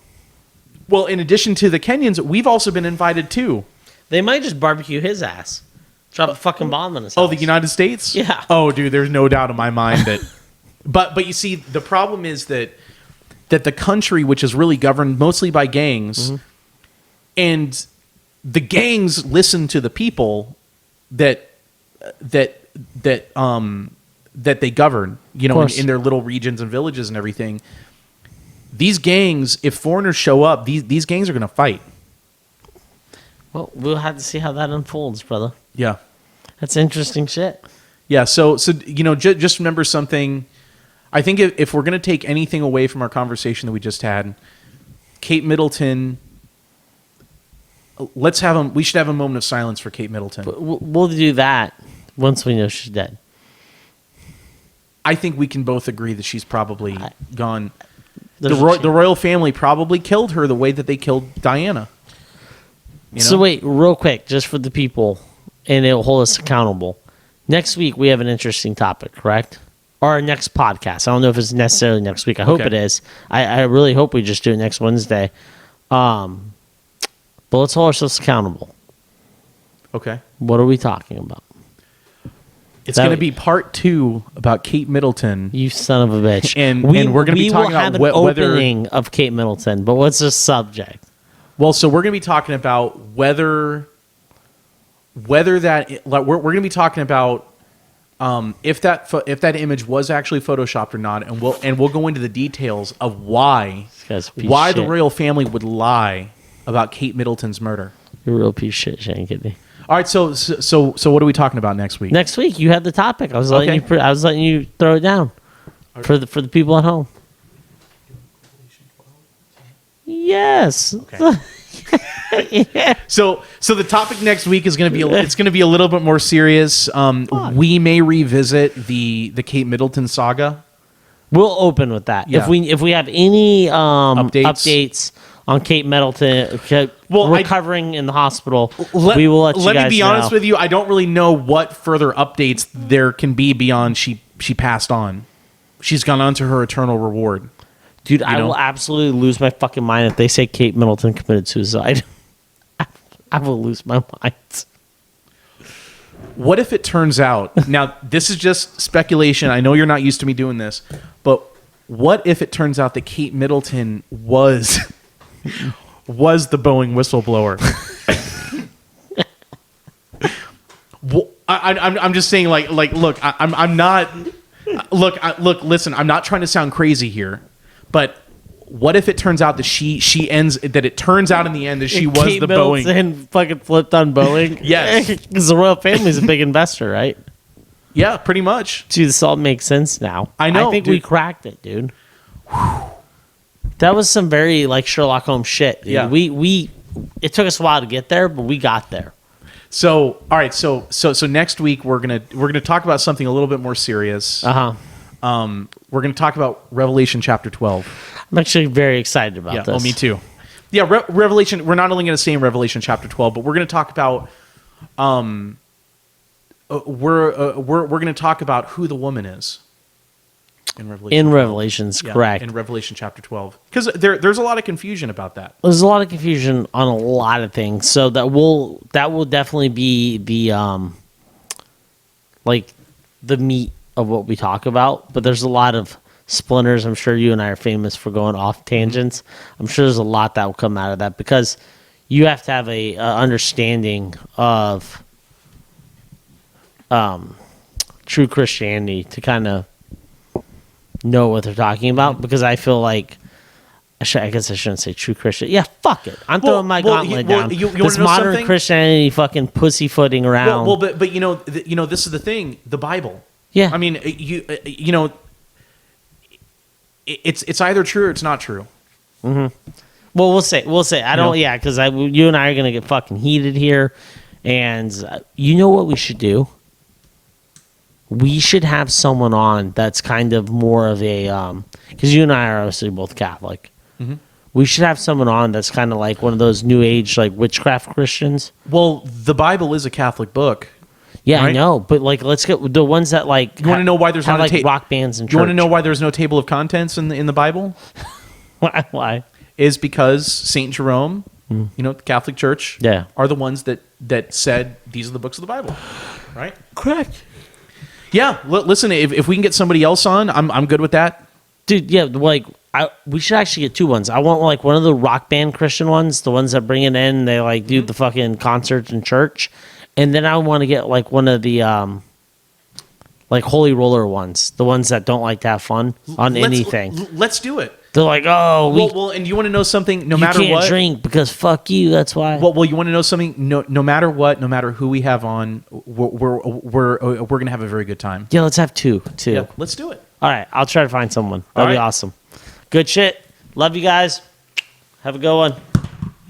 in addition to the Kenyans, we've also been invited too. They might just barbecue his ass, drop a fucking bomb in his house. Oh, the United States? Yeah. Oh, dude, there's no doubt in my mind that. but you see, the problem is that the country, which is really governed mostly by gangs, and the gangs listen to the people that they govern, in their little regions and villages and everything. These gangs, if foreigners show up, these gangs are going to fight. Well, we'll have to see how that unfolds, brother. Yeah. That's interesting shit. Yeah, so just remember something. I think if we're going to take anything away from our conversation that we just had, Kate Middleton. We should have a moment of silence for Kate Middleton. We'll do that once we know she's dead. I think we can both agree that she's probably gone. The There's royal family probably killed her the way that they killed Diana. You know? So wait, real quick, just for the people, and it'll hold us accountable. Next week we have an interesting topic, correct? Or our next podcast. I don't know if it's necessarily next week. I hope it is. I really hope we just do it next Wednesday. But let's hold ourselves accountable. Okay. What are we talking about? It's going to be part 2 about Kate Middleton. You son of a bitch. And we're going to be talking about whether... opening of Kate Middleton, but what's the subject? Well, so we're going to be talking about whether that... We're going to be talking about if that image was actually photoshopped or not, and we'll go into the details of why the royal family would lie about Kate Middleton's murder. You're a real piece of shit, Shane Kidney. All right, so what are we talking about next week? Next week, you had the topic. I was letting you throw it down for the people at home. Yes. Okay. Yeah. So the topic next week is going to be a little bit more serious. We may revisit the Kate Middleton saga. We'll open with that. Yeah. If we have any updates on Kate Middleton recovering in the hospital, we will let you guys know. Let me be honest with you. I don't really know what further updates there can be beyond she passed on. She's gone on to her eternal reward. Dude, I will absolutely lose my fucking mind if they say Kate Middleton committed suicide. I will lose my mind. What if it turns out... Now, this is just speculation. I know you're not used to me doing this. But what if it turns out that Kate Middleton was the Boeing whistleblower? Well, I'm just saying, look, I'm not... Look, listen, I'm not trying to sound crazy here. But what if it turns out that it turns out in the end that she was Kate the Middleton Boeing? Fucking flipped on Boeing? Yes. Because the royal family is a big investor, right? Yeah, pretty much. Dude, this all makes sense now. I know. I think we cracked it, dude. That was some very Sherlock Holmes shit, dude. Yeah. It took us a while to get there, but we got there. So, all right, so next week we're gonna talk about something a little bit more serious. We're going to talk about Revelation chapter 12. I'm actually very excited about this. Oh, me too. Yeah, Revelation. We're not only going to say in Revelation chapter 12, but we're going to talk about we're going to talk about who the woman is in Revelation. In Revelation's correct. In Revelation chapter 12, because there's a lot of confusion about that. There's a lot of confusion on a lot of things, so that will definitely be the the meat of what we talk about, but there's a lot of splinters. I'm sure you and I are famous for going off tangents. I'm sure there's a lot that will come out of that because you have to have a understanding of true Christianity to kind of know what they're talking about. Because I feel like I guess I shouldn't say true Christian. Yeah, fuck it. I'm throwing my gauntlet down. You this modern something? Christianity fucking pussyfooting around. But this is the thing. The Bible. Yeah, I mean, it's either true or it's not true. Mm-hmm. Well, we'll say. I don't. Yeah, because you and I are gonna get fucking heated here, and you know what we should do? We should have someone on that's kind of more of a because you and I are obviously both Catholic. Mm-hmm. We should have someone on that's kind of like one of those new age witchcraft Christians. Well, the Bible is a Catholic book. Yeah, right? I know, but let's get the ones that You want to know why there's not rock bands and you want to know why there's no table of contents in the Bible? Why? Is because Saint Jerome, the Catholic Church, are the ones that said these are the books of the Bible, right? Correct. Yeah, listen, if we can get somebody else on, I'm good with that, dude. Yeah, we should actually get two ones. I want one of the rock band Christian ones, the ones that bring it in. They do the fucking concerts in church. And then I want to get one of the holy roller ones, the ones that don't like to have fun on anything. Let's do it. They're like, oh, well, and you want to know something? No matter what, you can't drink because fuck you. That's why. Well, you want to know something? No matter what, no matter who we have on, we're gonna have a very good time. Yeah, let's have two. Yeah, let's do it. All right, I'll try to find someone. That'll be awesome. Good shit. Love you guys. Have a good one.